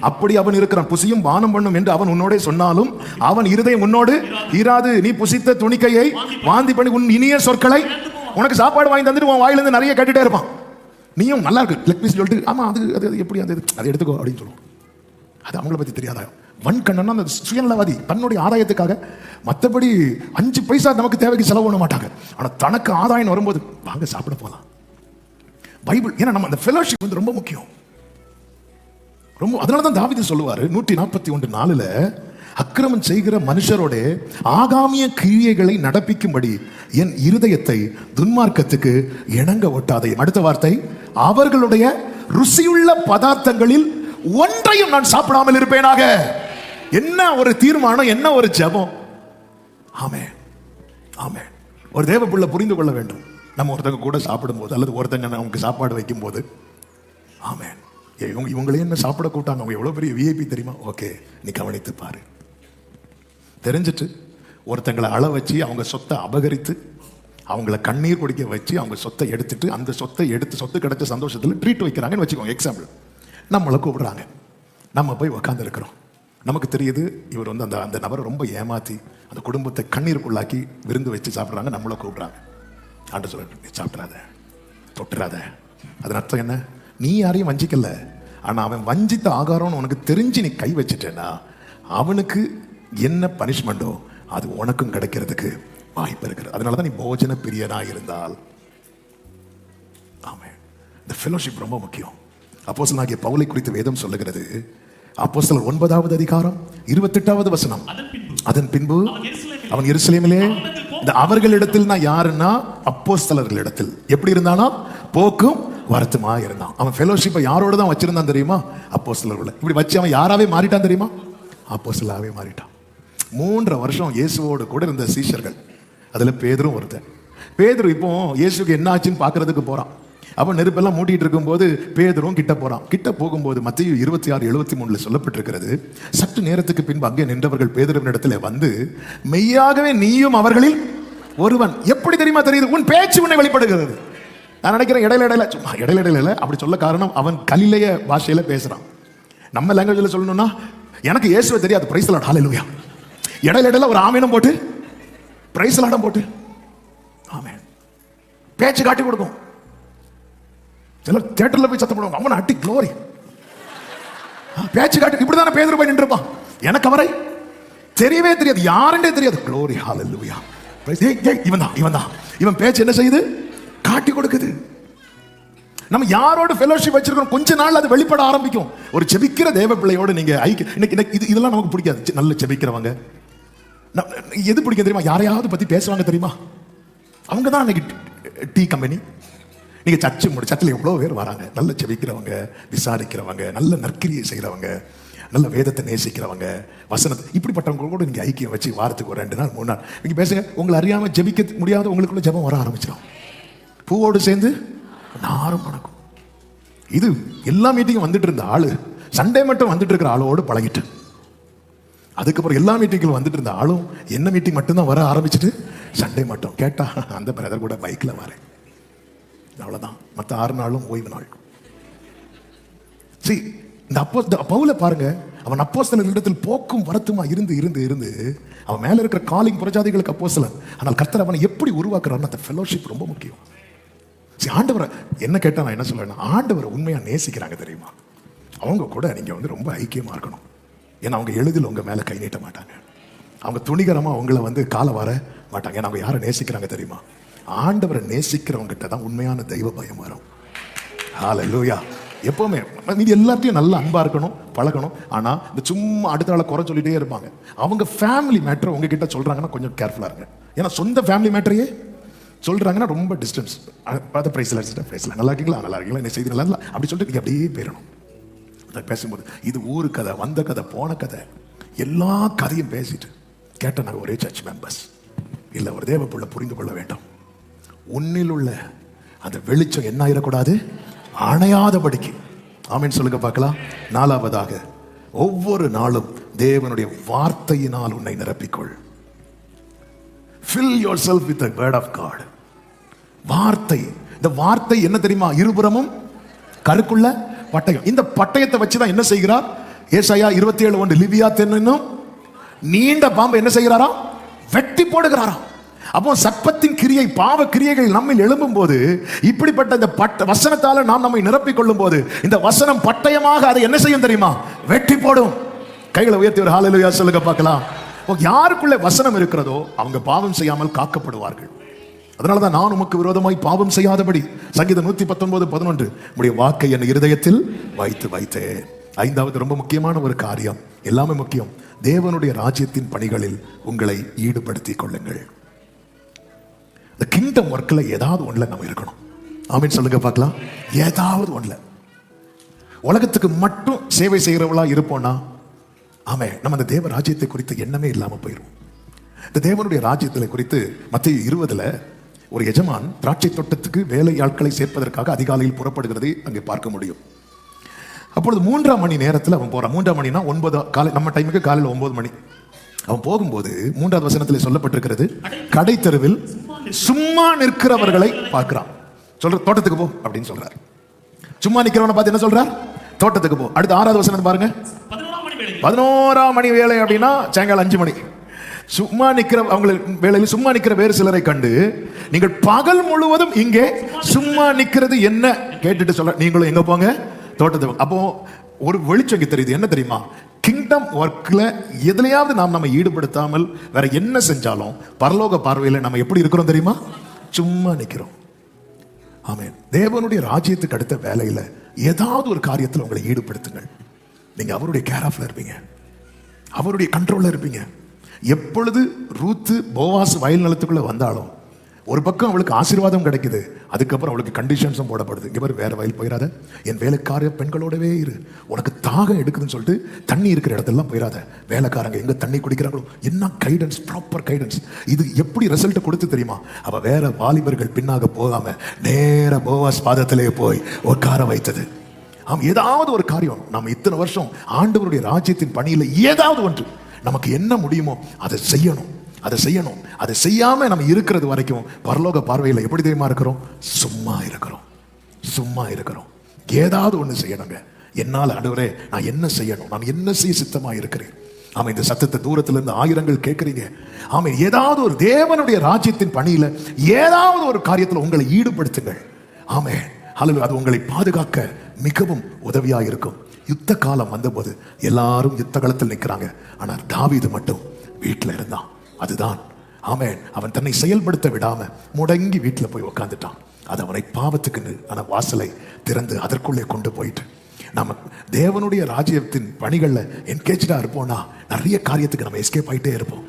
அப்படி அவன் இருக்கிறான். புசியும் பானம் பண்ணும் என்று அவன் உன்னோட சொன்னாலும் அவன் இருதயம் உன்னோடு இராது. நீ புசித்த துணிக்கையை வாந்தி பண்ணி உன் இனிய சொற்களை உனக்கு சாப்பாடு வாங்கி தந்துட்டு உன் வாயிலிருந்து நிறைய கேட்டுட்டே இருப்பான். நீயும் நல்லா இருக்கு லெக் பீஸ் சொல்லிட்டு ஆமா அது அது எப்படி அந்த அதை எடுத்துக்கோ அப்படின்னு சொல்லுவோம். அது அவங்கள பத்தி தெரியாதா? வன்கண்ணன்னா அந்த சுயநலவாதி, தன்னுடைய ஆதாயத்துக்காக. மற்றபடி 5 பைசா நமக்கு தேவைக்கு செலவு பண்ண மாட்டாங்க. ஆனா தனக்கு ஆதாயம் வரும்போது வாங்க சாப்பிட போலாம். பைபிள் ஏன்னா நம்ம அந்த ஃபெலோஷிப் வந்து ரொம்ப முக்கியம். ரொம்ப அதனாலதான் தாவீது சொல்லுவாரு 141:4 அக்கிரமம் செய்கிற மனுஷரோட ஆகாமிய கிரியைகளை நடப்பிக்கும்படி என் இருதயத்தை துன்மார்க்கத்துக்கு இணங்க ஒட்டாதே. அடுத்த வார்த்தை, அவர்களுடைய ருசியுள்ள பதார்த்தங்களில் ஒன்றையும் நான் சாப்பிடாமல் இருப்பேனாக. என்ன ஒரு தீர்மானம், என்ன ஒரு ஜெபம். ஆமென் ஆமென். ஒரு தேவ பிள்ளை புரிந்து கொள்ள வேண்டும். நம்ம ஒருத்தங்க கூட சாப்பிடும் போது அல்லது ஒருத்தங்க நமக்கு சாப்பாடு வைக்கும் போது ஆமென், இவங்களே என்ன சாப்பிட கூட்டாங்க, அவங்க எவ்வளவு பெரிய விஐபி தெரியுமா? ஓகே, நீ கவனித்து பாரு. தெரிஞ்சிட்டு ஒருத்தங்களை அள வச்சு அவங்க சொத்தை அபகரித்து அவங்கள கண்ணீர் குடிக்க வச்சு அவங்க சொத்தை எடுத்துட்டு அந்த சொத்தை எடுத்து சொத்து கிடைச்ச சந்தோஷத்தில் ட்ரீட் வைக்கிறாங்கன்னு வச்சுக்கோங்க. எக்ஸாம்பிள், நம்மளை கூப்பிடுறாங்க, நம்ம போய் உக்காந்து இருக்கிறோம். நமக்கு தெரியுது இவர் வந்து அந்த அந்த நபரை ரொம்ப ஏமாத்தி அந்த குடும்பத்தை கண்ணீருக்குள்ளாக்கி விருந்து வச்சு சாப்பிட்றாங்க. நம்மளை கூப்பிடுறாங்க. ஆண்டு சொல்ல, நீ சாப்பிட்றாத, தொட்டுறாத. அதன் அர்த்தம் என்ன? நீ யாரையும் வஞ்சிக்கல, ஆனா அவன் வஞ்சித்த ஆகாரம்னு உனக்கு தெரிஞ்சு நீ கை வச்சுட்டேன்னா அவனுக்கு என்ன பனிஷ்மெண்டோ அது உனக்கும் கிடைக்கிறதுக்கு வாய்ப்பு இருக்கிறது. அதனாலதான் நீ போஜன பிரியனா இருந்தால் ஆமென். இந்த ஃபெலோஷிப் ரொம்ப முக்கியம். அப்போஸ்தலனாகிய பவுலை குறித்து வேதம் சொல்லுகிறது. அப்போஸ்தலர் 9வது அதிகாரம் 28வது வசனம். அதன் பின்பு அவன் எருசலேமிலே இந்த அவர்களிடத்தில் யாருன்னா அப்போஸ்தலர்களிடத்தில் எப்படி இருந்தானா? போக்கும் வருத்தமா இருந்தான். அவன் ஃபெலோஷிப்பை யாரோட தான் வச்சிருந்தான் தெரியுமா? அப்போஸ்தலர்களை. இப்படி வச்சு அவன் யாராவே மாறிட்டான் தெரியுமா? அப்போஸ்தலராகவே மாறிட்டான். 3 வருஷம் இயேசுவோடு கூட இருந்த சீஷர்கள், அதுல பேதுரும் ஒருத்தன். பேதுரு இப்போ இயேசுக்கு என்ன ஆச்சுன்னு பாக்குறதுக்கு போறான். அப்ப நெருப்பெல்லாம் மூட்டிட்டு இருக்கும்போது பேதுரும் கிட்ட போறான். கிட்ட போகும்போது மத்தேயு 26:73 சொல்லப்பட்டிருக்கிறது, சற்று நேரத்துக்கு பின்பு அங்கே நின்றவர்கள் பேதுருவின் இடத்துல வந்து, மெய்யாகவே நீயும் அவர்களில் ஒருவன். எப்படி தெரியுமா தெரியுது? உன் பேச்சு உன்னை வெளிப்படுகிறது. நான் நினைக்கிறேன் இடையில சும்மா இடையில அப்படி சொல்ல காரணம், அவன் கலிலேய பாஷையில பேசுறான். நம்ம லாங்குவேஜ்ல சொல்லணும்னா, எனக்கு இயேசுவே தெரியாது, பிரைஸ் லார்ட் ஹalleluya. இடையில ஒரு ஆமேனும் போட்டு பிரைஸ் லார்டும் போட்டு ஆமென் பேச்சு காட்டி கொடுக்கும். சிலர் தியேட்டர்ல போய் சத்தம் போடுவாங்க, அவன் அட்டி க்ளோரி பேச்சு காட்டி. இப்படிதானே பேதுரு போய் நின்றுப்பான். எனக்கு அவரை தெரியவே தெரியாது, யாருன்னே தெரியாது. க்ளோரி ஹalleluya. இவன் பேச்சு என்ன செய்யுது? காட்டி கொடுக்குது. நம்ம யாரோட ஃபெலோஷிப் வச்சிருக்கோம், கொஞ்ச நாள் அது வெளிப்பட ஆரம்பிக்கும். ஒரு செபிக்கிற தேவ பிள்ளையோட நீங்க இதெல்லாம் நமக்கு பிடிக்காது. நல்ல செபிக்கிறவங்க எது பிடிக்கும் தெரியுமா? யாரையாவது பத்தி பேசுவாங்க தெரியுமா? அவங்க தான் அன்னைக்கு டீ கம்பெனி. நீங்க சர்ச்சில் எவ்வளவு பேர் வராங்க, நல்ல செபிக்கிறவங்க, விசாரிக்கிறவங்க, நல்ல நற்கிரியை செய்கிறவங்க, நல்ல வேதத்தை நேசிக்கிறவங்க, வசனத்தை, இப்படிப்பட்டவங்க கூட நீங்க ஐக்கியம் வச்சு வாரத்துக்கு ஒரு 2 நாள் 3 நாள் நீங்க பேசுங்க. உங்களை அறியாம ஜெபிக்க முடியாத உங்களுக்குள்ள ஜெபம் வர ஆரம்பிச்சிடும். பூவோடு சேர்ந்து நாரும் மணக்கும். இது எல்லா மீட்டிங்கும் வந்துட்டு இருந்த ஆளு சண்டே மட்டும் வந்துட்டு இருக்கிற ஆளோடு பழகிட்டு, அதுக்கப்புறம் எல்லா மீட்டிங்களும் வந்துட்டு இருந்த ஆளும் என்ன மீட்டிங் மட்டும்தான் வர ஆரம்பிச்சுட்டு சண்டே மட்டும் கேட்டா அந்த பிரதர் கூட பைக்ல வரேன், அவ்வளவுதான். மற்ற 6 நாளும் ஓய்வு நாள். சரி, இந்த பவுலை பாருங்க, அவன் அப்போஸ்தலர் இடத்தில் போக்கும் வரத்துமா இருந்து இருந்து இருந்து அவன் மேல இருக்கிற காலிங் புரஜாதிகளுக்கு அப்போஸ்தலன். ஆனால் கர்த்தர் அவனை எப்படி உருவாக்குறான்னு அந்த ஃபெலோஷிப் ரொம்ப முக்கியம். ஆண்டவரை என்ன கேட்டா நான் என்ன சொல்றேன், ஆண்டவரை உண்மையா நேசிக்கிறாங்க தெரியுமா? அவங்க கூட நீங்க வந்து ரொம்ப ஐக்கியமா இருக்கணும். ஏன்னா அவங்க எளிதில் உங்க மேல கை நீட்ட மாட்டாங்க. அவங்க துணிகரமா உங்களை வந்து காலை வர மாட்டாங்க. ஏன்னா அவங்க யாரை நேசிக்கிறாங்க தெரியுமா? ஆண்டவரை நேசிக்கிறவங்க கிட்ட தான் உண்மையான தெய்வ பயம் வரும். ஹalleluya. எப்பவுமே நீங்க எல்லாத்தையும் நல்ல அன்பா இருக்கணும், பழகணும். ஆனா இந்த சும்மா அடுத்த நாளை குறை சொல்லிட்டே இருப்பாங்க. அவங்க ஃபேமிலி மேட்டர் உங்ககிட்ட சொல்றாங்கன்னா கொஞ்சம் கேர்ஃபுல்லா இருங்க. ஏன்னா சொந்த ஃபேமிலி மேட்டரையே சொல்றாங்கன்னா ரொம்ப டிஸ்டன்ஸ். பார்த்து பிரைஸ்ல நல்லா இருக்கீங்களா, நல்லா இருக்கீங்களா, என்ன செய்தி நல்லா இல்லை அப்படி சொல்லிட்டு நீங்க அப்படியே போயிடணும். பேசும்போது இது ஊரு கதை, வந்த கதை, போன கதை, எல்லா கதையும் பேசிட்டு கேட்ட நாங்கள் ஒரே சர்ச் மெம்பர்ஸ் இல்லை. ஒரு தேவ பிள்ளை புரிந்து கொள்ள வேண்டும், உன்னில் உள்ள அந்த வெளிச்சம் என்ன ஆயிடக்கூடாது, அணையாதபடிக்கு. ஆமென் சொல்லுங்க பார்க்கலாம். 4வதாக, ஒவ்வொரு நாளும் தேவனுடைய வார்த்தையினால் உன்னை நிரப்பிக்கொள். Fill yourself with the word of God. வார்த்தை. இந்த வார்த்தை என்ன தெரியுமா? இருபுறமும் கருக்குள்ள பட்டயம். இந்த பட்டயத்தை வச்சுதான் என்ன செய்கிறார்? ஏசாயா 27:1 லிவியா தென்னும் நீண்ட பாம்பை என்ன செய்கிறாராம்? வெட்டி போடுகிறாராம். அப்போ சர்ப்பத்தின் கிரியை, பாவ கிரியைகள் நம்மில் எழும்பும் போது, இப்படிப்பட்ட இந்த வசனத்தால நாம் நம்மை நிரப்பிக் கொள்ளும் போது, இந்த வசனம் பட்டயமாக அதை என்ன செய்யும் தெரியுமா? வெட்டி போடும். கைகளை உயர்த்தி ஒரு ஹல்லேலூயா சொல்லுங்க பார்க்கலாம். யாருக்குள்ள வசனம் இருக்கிறதோ அவங்க பாவம் செய்யாமல் காக்கப்படுவார்கள். அதனாலதான் நான் உமக்கு விரோதமாய் பாவம் செய்யாதபடி சங்கீதம் 119:11 உடைய வாக்கை என் இருதயத்தில் வைத்தேன். ஐந்தாவது ரொம்ப முக்கியமான ஒரு காரியம், எல்லாமே முக்கியம், தேவனுடைய ராஜ்யத்தின் பணிகளில் உங்களை ஈடுபடுத்திக் கொள்ளுங்கள். இந்த கிங்டம் ஒர்க்ல ஏதாவது ஒண்ணுல நம்ம இருக்கணும். ஆமீன் சொல்லுங்க பார்க்கலாம். ஏதாவது ஒண்ணுல உலகத்துக்கு மட்டும் சேவை செய்கிறவளா இருப்போம்னா ஆமே நம்ம அந்த தேவ ராஜ்யத்தை குறித்த எண்ணமே இல்லாம போயிடும். இந்த தேவனுடைய ராஜ்யத்தை குறித்து மத்தேயு 20 ஒரு எஜமான் திராட்சை தோட்டத்துக்கு வேலை ஆட்களை சேர்ப்பதற்காக அதிகாலையில் புறப்படுகிறதை அங்கே பார்க்க முடியும். அப்பொழுது 3ஆம் மணி நேரத்தில் அவன் போறான். 3ஆம் மணினா 9 காலை, நம்ம டைமுக்கு காலையில் 9 மணி. அவன் போகும்போது 3வது வசனத்தில் சொல்லப்பட்டிருக்கிறது, கடை தெருவில் சும்மா நிற்கிறவர்களை பார்க்கிறான். சொல்ற தோட்டத்துக்கு போ அப்படின்னு சொல்றார். சும்மா நிற்கிறவனை பார்த்து என்ன சொல்றார்? தோட்டத்துக்கு போ. அடுத்து 6வது வசனம் பாருங்க. 11ஆம் மணி வேலை அப்படின்னா சாயங்காலம் 5 மணி. சும்மா நிற்கிற அவங்களுக்கு வேலையில் சும்மா நிற்கிற வேறு சிலரை கண்டு, நீங்கள் பகல் முழுவதும் இங்கே சும்மா நிற்கிறது என்ன கேட்டுட்டு சொல்ல, நீங்களும் எங்க போங்க? தோட்டத்துக்கு. அப்போ ஒரு வெளிச்சம் தெரியுது. என்ன தெரியுமா? கிங்டம் ஒர்க்ல எதுலையாவது நாம் நம்ம ஈடுபடுத்தாமல் வேற என்ன செஞ்சாலும் பரலோக பார்வையில் நம்ம எப்படி இருக்கிறோம் தெரியுமா? சும்மா நிற்கிறோம். ஆமென். தேவனுடைய ராஜ்யத்துக்கு அடுத்த வேலையில ஏதாவது ஒரு காரியத்தில் உங்களை ஈடுபடுத்துங்கள். நீங்க அவருடைய கேர் ஆஃப்ல இருப்பீங்க, அவருடைய கண்ட்ரோல்ல இருப்பீங்க. எப்பொழுது ரூத்து போவாஸ் வயல் நிலத்துக்குள்ள வந்தாலும் ஒரு பக்கம் அவளுக்கு ஆசீர்வாதம் கிடைக்குது, அதுக்கப்புறம் அவளுக்கு கண்டிஷன்ஸும் போடப்படுது. இங்க பாரு, வேற வயல் போயிடாத, என் வேலைக்கார பெண்களோடவே இரு, உனக்கு தாகம் எடுக்குதுன்னு சொல்லிட்டு தண்ணி இருக்கிற இடத்தெல்லாம் போயிடாத, வேலைக்காரங்க எங்க தண்ணி குடிக்கிறாங்களோ. என்ன கைடன்ஸ், ப்ராப்பர் கைடன்ஸ். இது எப்படி ரிசல்ட் கொடுத்து தெரியுமா? அவ வேற வாலிபர்கள் பின்னாக போகாம நேர போவாஸ் பாதத்திலே போய் உட்கார வைத்தது. ஏதாவது ஒரு காரியம் நம்ம இத்தனை வருஷம் ஆண்டவருடைய ராஜ்யத்தின் பணியில ஏதாவது ஒன்று நமக்கு என்ன முடியுமோ அதை செய்யணும். அதை செய்யாம நம்ம இருக்கிறது வரைக்கும் பரலோக பார்வையில் எப்படி தெரியுமா இருக்கிறோம்? சும்மா இருக்கிறோம். ஏதாவது ஒண்ணு செய்யணுங்க. என்னால் ஆண்டவரே நான் என்ன செய்யணும், நான் என்ன செய்ய சித்தமா இருக்கிறேன். ஆமா, இந்த சத்தத்தை தூரத்துல இருந்து ஆயிரங்கள் கேட்கறீங்க. ஆமா, ஏதாவது ஒரு தேவனுடைய ராஜ்யத்தின் பணியில ஏதாவது ஒரு காரியத்தில் உங்களை ஈடுபடுத்துங்கள். ஆமே, அல்லது அது உங்களை பாதுகாக்க மிகவும் உதவியா இருக்கும். யுத்த காலம் வந்தபோது எல்லாரும் யுத்த காலத்தில் நிற்கிறாங்க, ஆனால் தாவீது மட்டும் வீட்டில் இருந்தான். அதுதான் ஆமென். அவன் தன்னை செயல்படுத்த விடாம முடங்கி வீட்டில் போய் உட்காந்துட்டான். அது அவனை பாவத்துக்கு ஆன வாசலை திறந்து அதற்குள்ளே கொண்டு போயிட்டு, நம்ம தேவனுடைய ராஜ்யத்தின் பணிகள்ல என்கேஜா இருப்போம்னா நிறைய காரியத்துக்கு நம்ம எஸ்கேப் ஆயிட்டே இருப்போம்.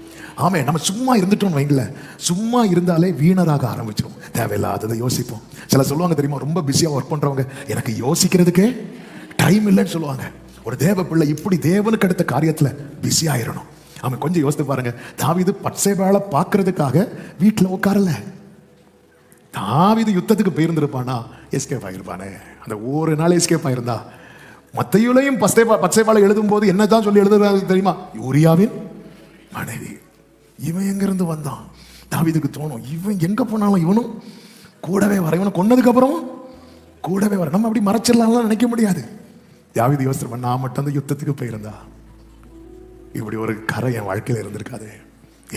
ஆமே, நம்ம சும்மா இருந்துட்டோம் வைங்கள, சும்மா இருந்தாலே வீணராக ஆரம்பிச்சிடும். தேவையில்லாததை யோசிப்போம். சில சொல்லுவாங்க தெரியுமா, ரொம்ப பிஸியா ஒர்க் பண்றவங்க, எனக்கு யோசிக்கிறதுக்கே டைம் இல்லைன்னு சொல்லுவாங்க. ஒரு தேவ பிள்ளை இப்படி தேவனுக்கு அடுத்த காரியத்துல பிஸி ஆயிரணும். அவன் கொஞ்சம் யோசித்து பாருங்க. தாவீது பத்சேபாளை பார்க்கறதுக்காக வீட்டில் உட்காரல. தாவீது யுத்தத்துக்கு போயிருந்திருப்பானா எஸ்கேப் ஆகிருப்பானே. அந்த ஒரு நாள் எஸ்கேப் ஆயிருந்தா மத்தேயுலையும் பத்சேபாளை எழுதும் போது என்னதான் சொல்லி எழுதுறாரு தெரியுமா? யூரியாவின் மனைவி. இவன் எங்கிருந்து வந்தான்? தாவீதுக்கு தோணும், இவன் எங்க போனாலும் இவனும் கூடவே வர, இவனை கொன்னதுக்கு அப்புறம் கூடவே வர. நம்ம அப்படி மறைச்சிடலாம் நினைக்க முடியாது. தாவீது யோசிச்சு, நான் மட்டும் அந்த யுத்தத்துக்கு போயிருந்தா இப்படி ஒரு கரை என் வாழ்க்கையில் இருந்திருக்காது.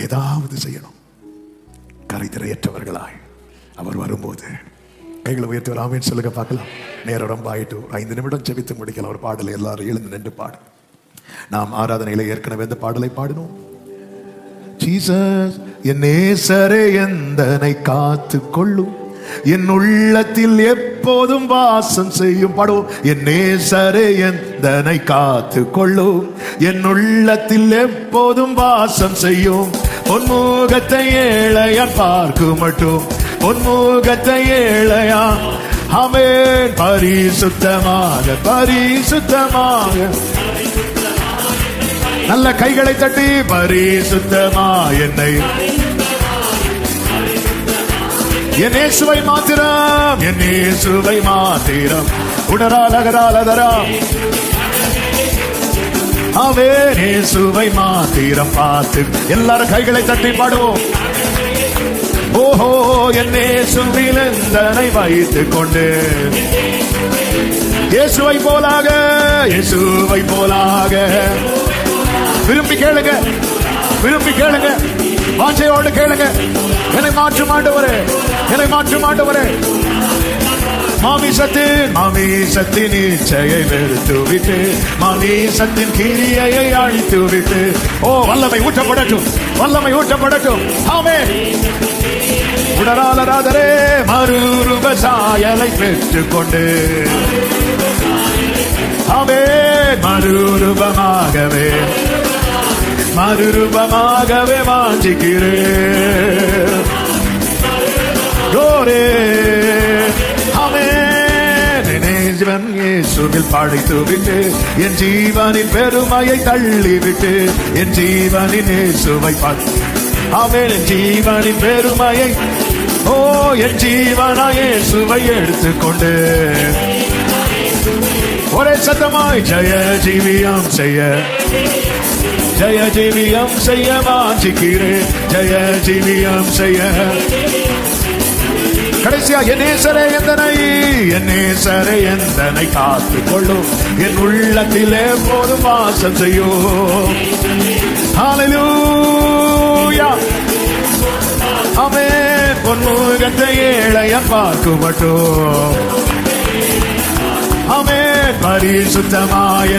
ஏதாவது செய்யணும். கரை திரையற்றவர்களாய் அவர் வரும்போது கைகளை உயர்த்தி ஒரு ஆமென் சொல்லுங்க பார்க்கலாம். நேரம் ரொம்ப ஆயிட்டு 5 நிமிடம் ஜெபித்து முடிக்கலாம். ஒரு பாடலை எல்லாரும் எழுந்து நின்று பாடு. நாம் ஆராதனையில ஏற்கனவே இந்த பாடலை பாடினோம். ஜீசஸ் என் நேசரே எந்தனை காத்து கொள்ளும், என் உள்ளத்தில் எப்போதும் வாசம் செய்யும். பாடுவோம். என் நேசரே எந்தனை காத்து கொள்ளும், என் உள்ளத்தில் எப்போதும் வாசம் செய்யும். பொன்முகத்தை ஏழையான் பார்க்கும் மட்டும், பொன்முகத்தை ஏழையான். ஆமென். பரிசுத்தமாக நல்ல கைகளை தட்டி பரிசுத்தமா என்னை, என் இயேசுவை மாத்திரம், என் இயேசுவை மாத்திரம் உடரால் அகரால் அதராம். ஆமென். இயேசுவை மாத்திரம் பார்த்து எல்லாரும் கைகளை தட்டி பாடுவோம். ஓஹோ, என் இயேசுவில் எந்தனை வைத்துக் கொண்டு, இயேசுவை போலாக விரும்பி கேளுங்க. விரும்பி கேளுங்க, வாஞ்சையோடு கேளுங்க. என்னை மாற்றும் ஆண்டவரே, என்னை மாற்றும் ஆண்டவரே. மாமிசத்தின் இச்சையை வெறுத்து விட்டு, மாமிசத்தின் கிரியையை அழித்து விட்டு. ஓ, வல்லமை ஊற்றப்படட்டும், வல்லமை ஊற்றப்படட்டும். ஆமென். உடலாளராதரே மறுரூப சாயலை பெற்றுக் கொண்டு, ஆமென், மறுரூபமாகவே வாஞ்சிக்கிறேன். இயேசுவில் படைத்து விட்டு, என் ஜீவனின் பெருமையை தள்ளிவிட்டு, என் ஜீவனின் இயேசுவை ஆமென், என் ஜீவனின் பெருமையை, ஓ, என் ஜீவனாய் இயேசுவை எடுத்துக்கொண்டு ஒரே சத்தமாய் ஜெய ஜீவியம் செய்ய, ஜெய ஜீவியம் செய்ய வாஞ்சிக்கிறேன். ஜெய ஜீவியம் செய்ய. கடைசியா, என் நேசரே எந்தனை காத்துக் கொள்ளும், என் உள்ளத்திலே போதும் வாசம் செய்யும். ஹல்லேலூயா. ஆமென். பொன்முகத்தை ஏழைய பார்க்க மட்டும், ஆமென், பரிசுத்தமாய்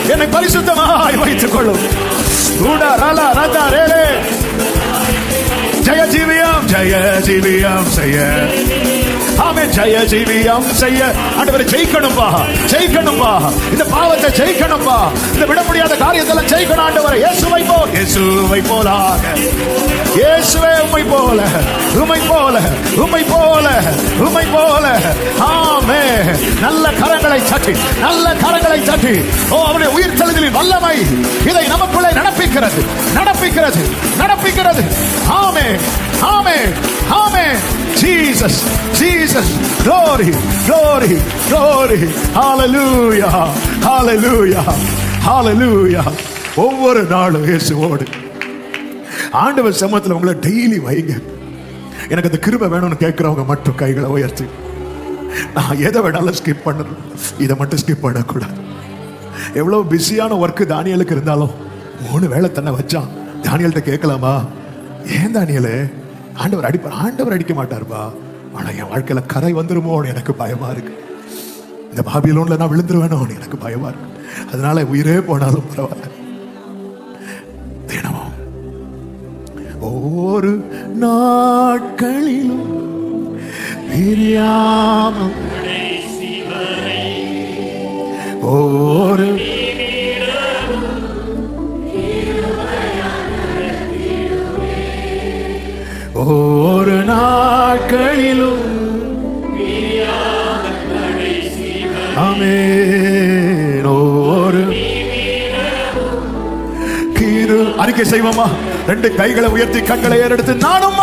என்னை பரிசுத்தமாய் வைத்துக் கொள்ளும். ஜெய ஜீவியம் செய்ய, ஆமென், ஜெய ஜீவியம் செய்ய. ஆண்டவரே, ஜெயிக்கணும்பா, ஜெயிக்கணும்பா, இந்த பாவத்தை ஜெயிக்கணும்பா, இந்த விட முடியாத காரியத்தெல்லாம் ஜெயிக்கணும். ஆண்டவரே, இயேசுவை போலாக, இயேசுவே உம்மை போல, உம்மை போல, உம்மை போல, உம்மை போல. ஆமென். நல்ல கரங்களை தட்டி, நல்ல கரங்களை தட்டி. ஓ, அவருடைய உயிர்த்தெழுதலின் வல்லமை இதை நமக்குள்ளே நடப்பிக்கிறது, நடப்பிக்கிறது, நடப்பிக்கிறது. ஆமென், ஆமென், ஆமென். Jesus, Jesus, glory, glory, glory. hallelujah, hallelujah, hallelujah. ஒவ்வொரு நாளும் இயேசுவோடு ஆண்டவர் சமூகத்தில் உங்களை டெய்லி வைங்க. எனக்கு அந்த கிருபை வேணும்னு கேட்கிறவங்க மட்டும் கைகளை உயர்த்தி. நான் எதை வேணாலும் ஸ்கிப் பண்ணணும், இதை மட்டும் ஸ்கிப் பண்ணக்கூடாது. எவ்வளவு பிஸியான ஒர்க்கு தானியலுக்கு இருந்தாலும் 3 வேளை தன்னை வச்சான். தானியல்கிட்ட கேட்கலாமா, ஏன் தானியலே ஆண்டவர் அடிப்பார்? ஆண்டவர் அடிக்க மாட்டார்பா, ஆனா என் வாழ்க்கையில கரை வந்துருமோன்னு எனக்கு பயமா இருக்கு. இந்த பாபிலோன்ல நான் விழுந்துருவேனோன்னு எனக்கு பயமா இருக்கு. அதனால உயிரே போனாலும் பரவாயில்ல, தினமும் ஒவ்வொரு நாட்களிலும் பிரியாமல் ஒவ்வொரு ஒவ்வொரு நாட்களிலும் ஆமென். ஒவ்வொரு கீரு அறிக்கை செய்வோமா? 2 கைகளை உயர்த்தி கண்களை ஏறெடுத்து, நானும்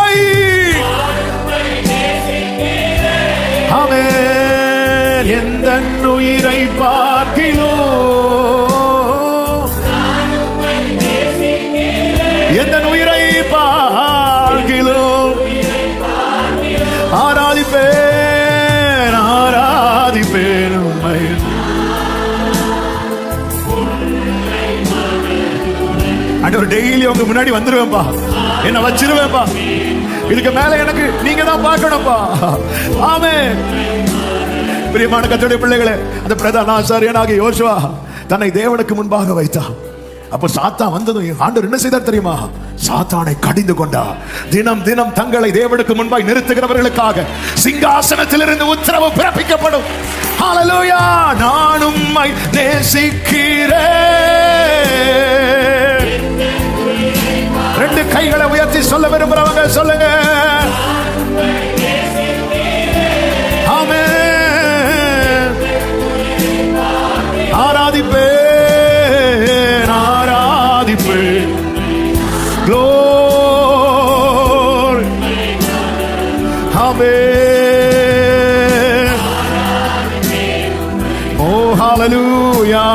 ஆமென், எந்த உயிரை பார்க்கிலோ, எந்த உயிரை பார்க்கிலோ ஆராதிப்பேன், ஆராதிப்பேன் உம்மை. ஆண்டவர், டெய்லி உங்க முன்னாடி வந்துருவேன்பா, என்ன வச்சிருவேன்பா. இதுக்கு மேல எனக்கு நீங்க தான் பார்க்கணும்பா. ஆமென். பிரியமான கர்த்தருடைய பிள்ளைகளே, அந்த பிரதான ஆசாரியனாகிய யோசுவா தன்னை தேவனுக்கு முன்பாக வைத்தான். அப்ப சாத்தான் வந்ததும் ஆண்டவர் என்ன செய்தார் தெரியுமா? சாத்தானை கடிந்து கொண்டார். தினம் தினம் தங்களை தேவனுக்கு முன்பாய் நிறுத்துகிறவர்களுக்காக சிங்காசனத்திலிருந்து உத்தரவு பிறப்பிக்கப்படும். ஹல்லேலூயா. நான் உம்மை நேசிக்கிறேன். 2 கைகளை உயர்த்தி சொல்ல விரும்புறவங்க சொல்லுங்க. ஆமென். ஆராதிப்பேன், ஆராதிப்பேன். Glory. Amen. Oh, hallelujah.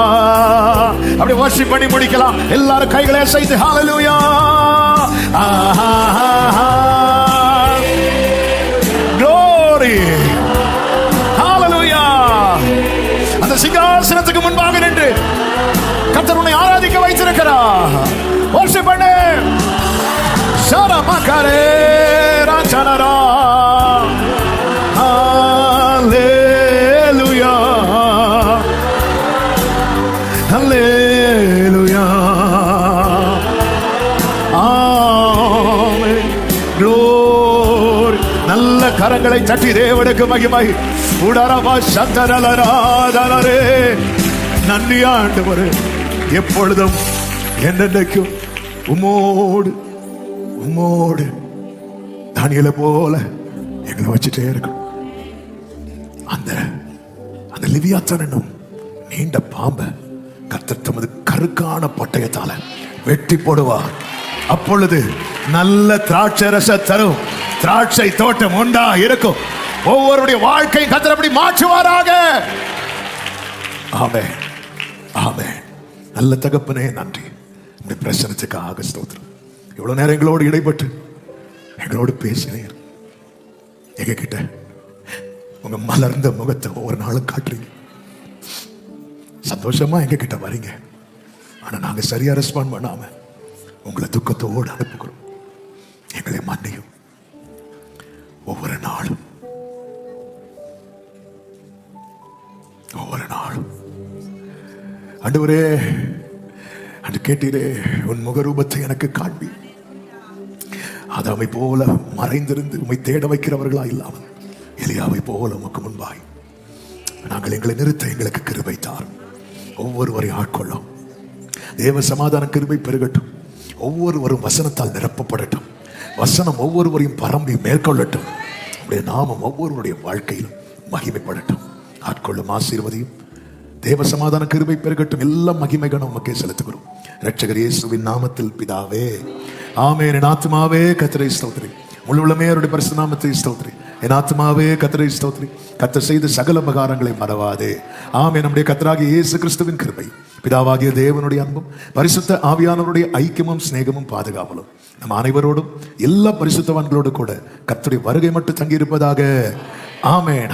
அப்படியே வர்ஷிப் பண்ணி முடிக்கலாம். எல்லாரும் கைகளை அசைத்து hallelujah. Glory. Hallelujah. அந்த சிங்காசனத்தில் பிரசன்னத்துக்கு முன்பாக நின்று கர்த்தர் உன்னை ஆராதிக்க வைத்திருக்கிறார். worship பண்ணு. ஷரமகரே ராஜனரா. ஹalleluya ஹalleluya ஆமென். glory. நல்ல கரங்களை தட்டி தேவனுக்கு மகிமை. உடரவா சந்தரலராதனரே. நன்றி ஆண்டவரே, எப்பொழுதும் என்னென்னைக்கும் உம்மோடு உம்மோடு தானியேலை போல எங்களை வச்சுட்டே இருக்கும். அந்த அந்த லிவியாத்தான் என்னும் நீண்ட பாம்பை கர்த்தர் தமது கருக்கான பட்டயத்தால வெட்டி போடுவார். அப்பொழுது நல்ல திராட்சை ரச தரும் திராட்சை தோட்டம் உண்டா இருக்கும். ஒவ்வொருடைய வாழ்க்கை கர்த்தர் அப்படி மாற்றுவாராக. ஆமென் ஆமென். நல்ல தகப்பனே நன்றி. உங்களுடைய பிரசன்னத்துக்காக ஸ்தோத்திரம். இவ்வளவு நேரம் எங்களோடு இடைப்பட்டு எங்களோடு பேசினீர். எங்க கிட்ட உங்க மலர்ந்த முகத்தை ஒவ்வொரு நாளும் காட்டுறீங்க. சந்தோஷமா எங்க கிட்ட வரீங்க. ஆனா நாங்க சரியா ரெஸ்பாண்ட் பண்ணாம உங்களை துக்கத்தோடு அனுப்புகிறோம். எங்களை மன்னியும். ஒவ்வொரு நாளும் ஆண்டவரே, அன்று கேட்டீரே, உன் முகரூபத்தை எனக்கு காண்பி. ஆதாமை போல மறைந்திருந்து உம்மை தேட வைக்கிறவர்களா இல்லாமல் எலியாவை போல உமக்கு முன்பாய் நாங்கள் எங்களை நிறுத்த எங்களுக்கு கிருபை தாரும். ஒவ்வொருவரையும் ஆட்கொள்ளும். தேவ சமாதான கிருபை பெருகட்டும். ஒவ்வொருவரும் வசனத்தால் நிரப்பப்படட்டும். வசனம் ஒவ்வொருவரையும் பரம்பி மேற்கொள்ளட்டும். உடைய நாமம் ஒவ்வொருவருடைய வாழ்க்கையிலும் மகிமைப்படட்டும். ஆட்கொள்ளும், ஆசீர்வதியும். தேவ சமாதான கிருபை பெருகட்டும். எல்லா மகிமைகளும் உமக்கே செலுத்துகிறோம். இரட்சகர் இயேசுவின் நாமத்தில் பிதாவே, ஆமென். என் ஆத்துமாவே கர்த்தரை ஸ்தோத்திரி. முழு உள்ளமே அவருடைய பரிசுத்த நாமத்தை ஸ்தோத்திரி. என் ஆத்துமாவே கர்த்தரை ஸ்தோத்திரி. கர்த்தர் செய்த சகல உபகாரங்களை மறவாதே. ஆமென். நம்முடைய கர்த்தராகிய இயேசு கிறிஸ்துவின் கிருபை, பிதாவாகிய தேவனுடைய அன்பும், பரிசுத்த ஆவியானவருடைய ஐக்கியமும் சிநேகமும் பாதுகாவலும் நம் அனைவரோடும் எல்லா பரிசுத்தவான்களோடு கூட கர்த்தருடைய வருகை மட்டும் தங்கி இருப்பதாக. ஆமென்.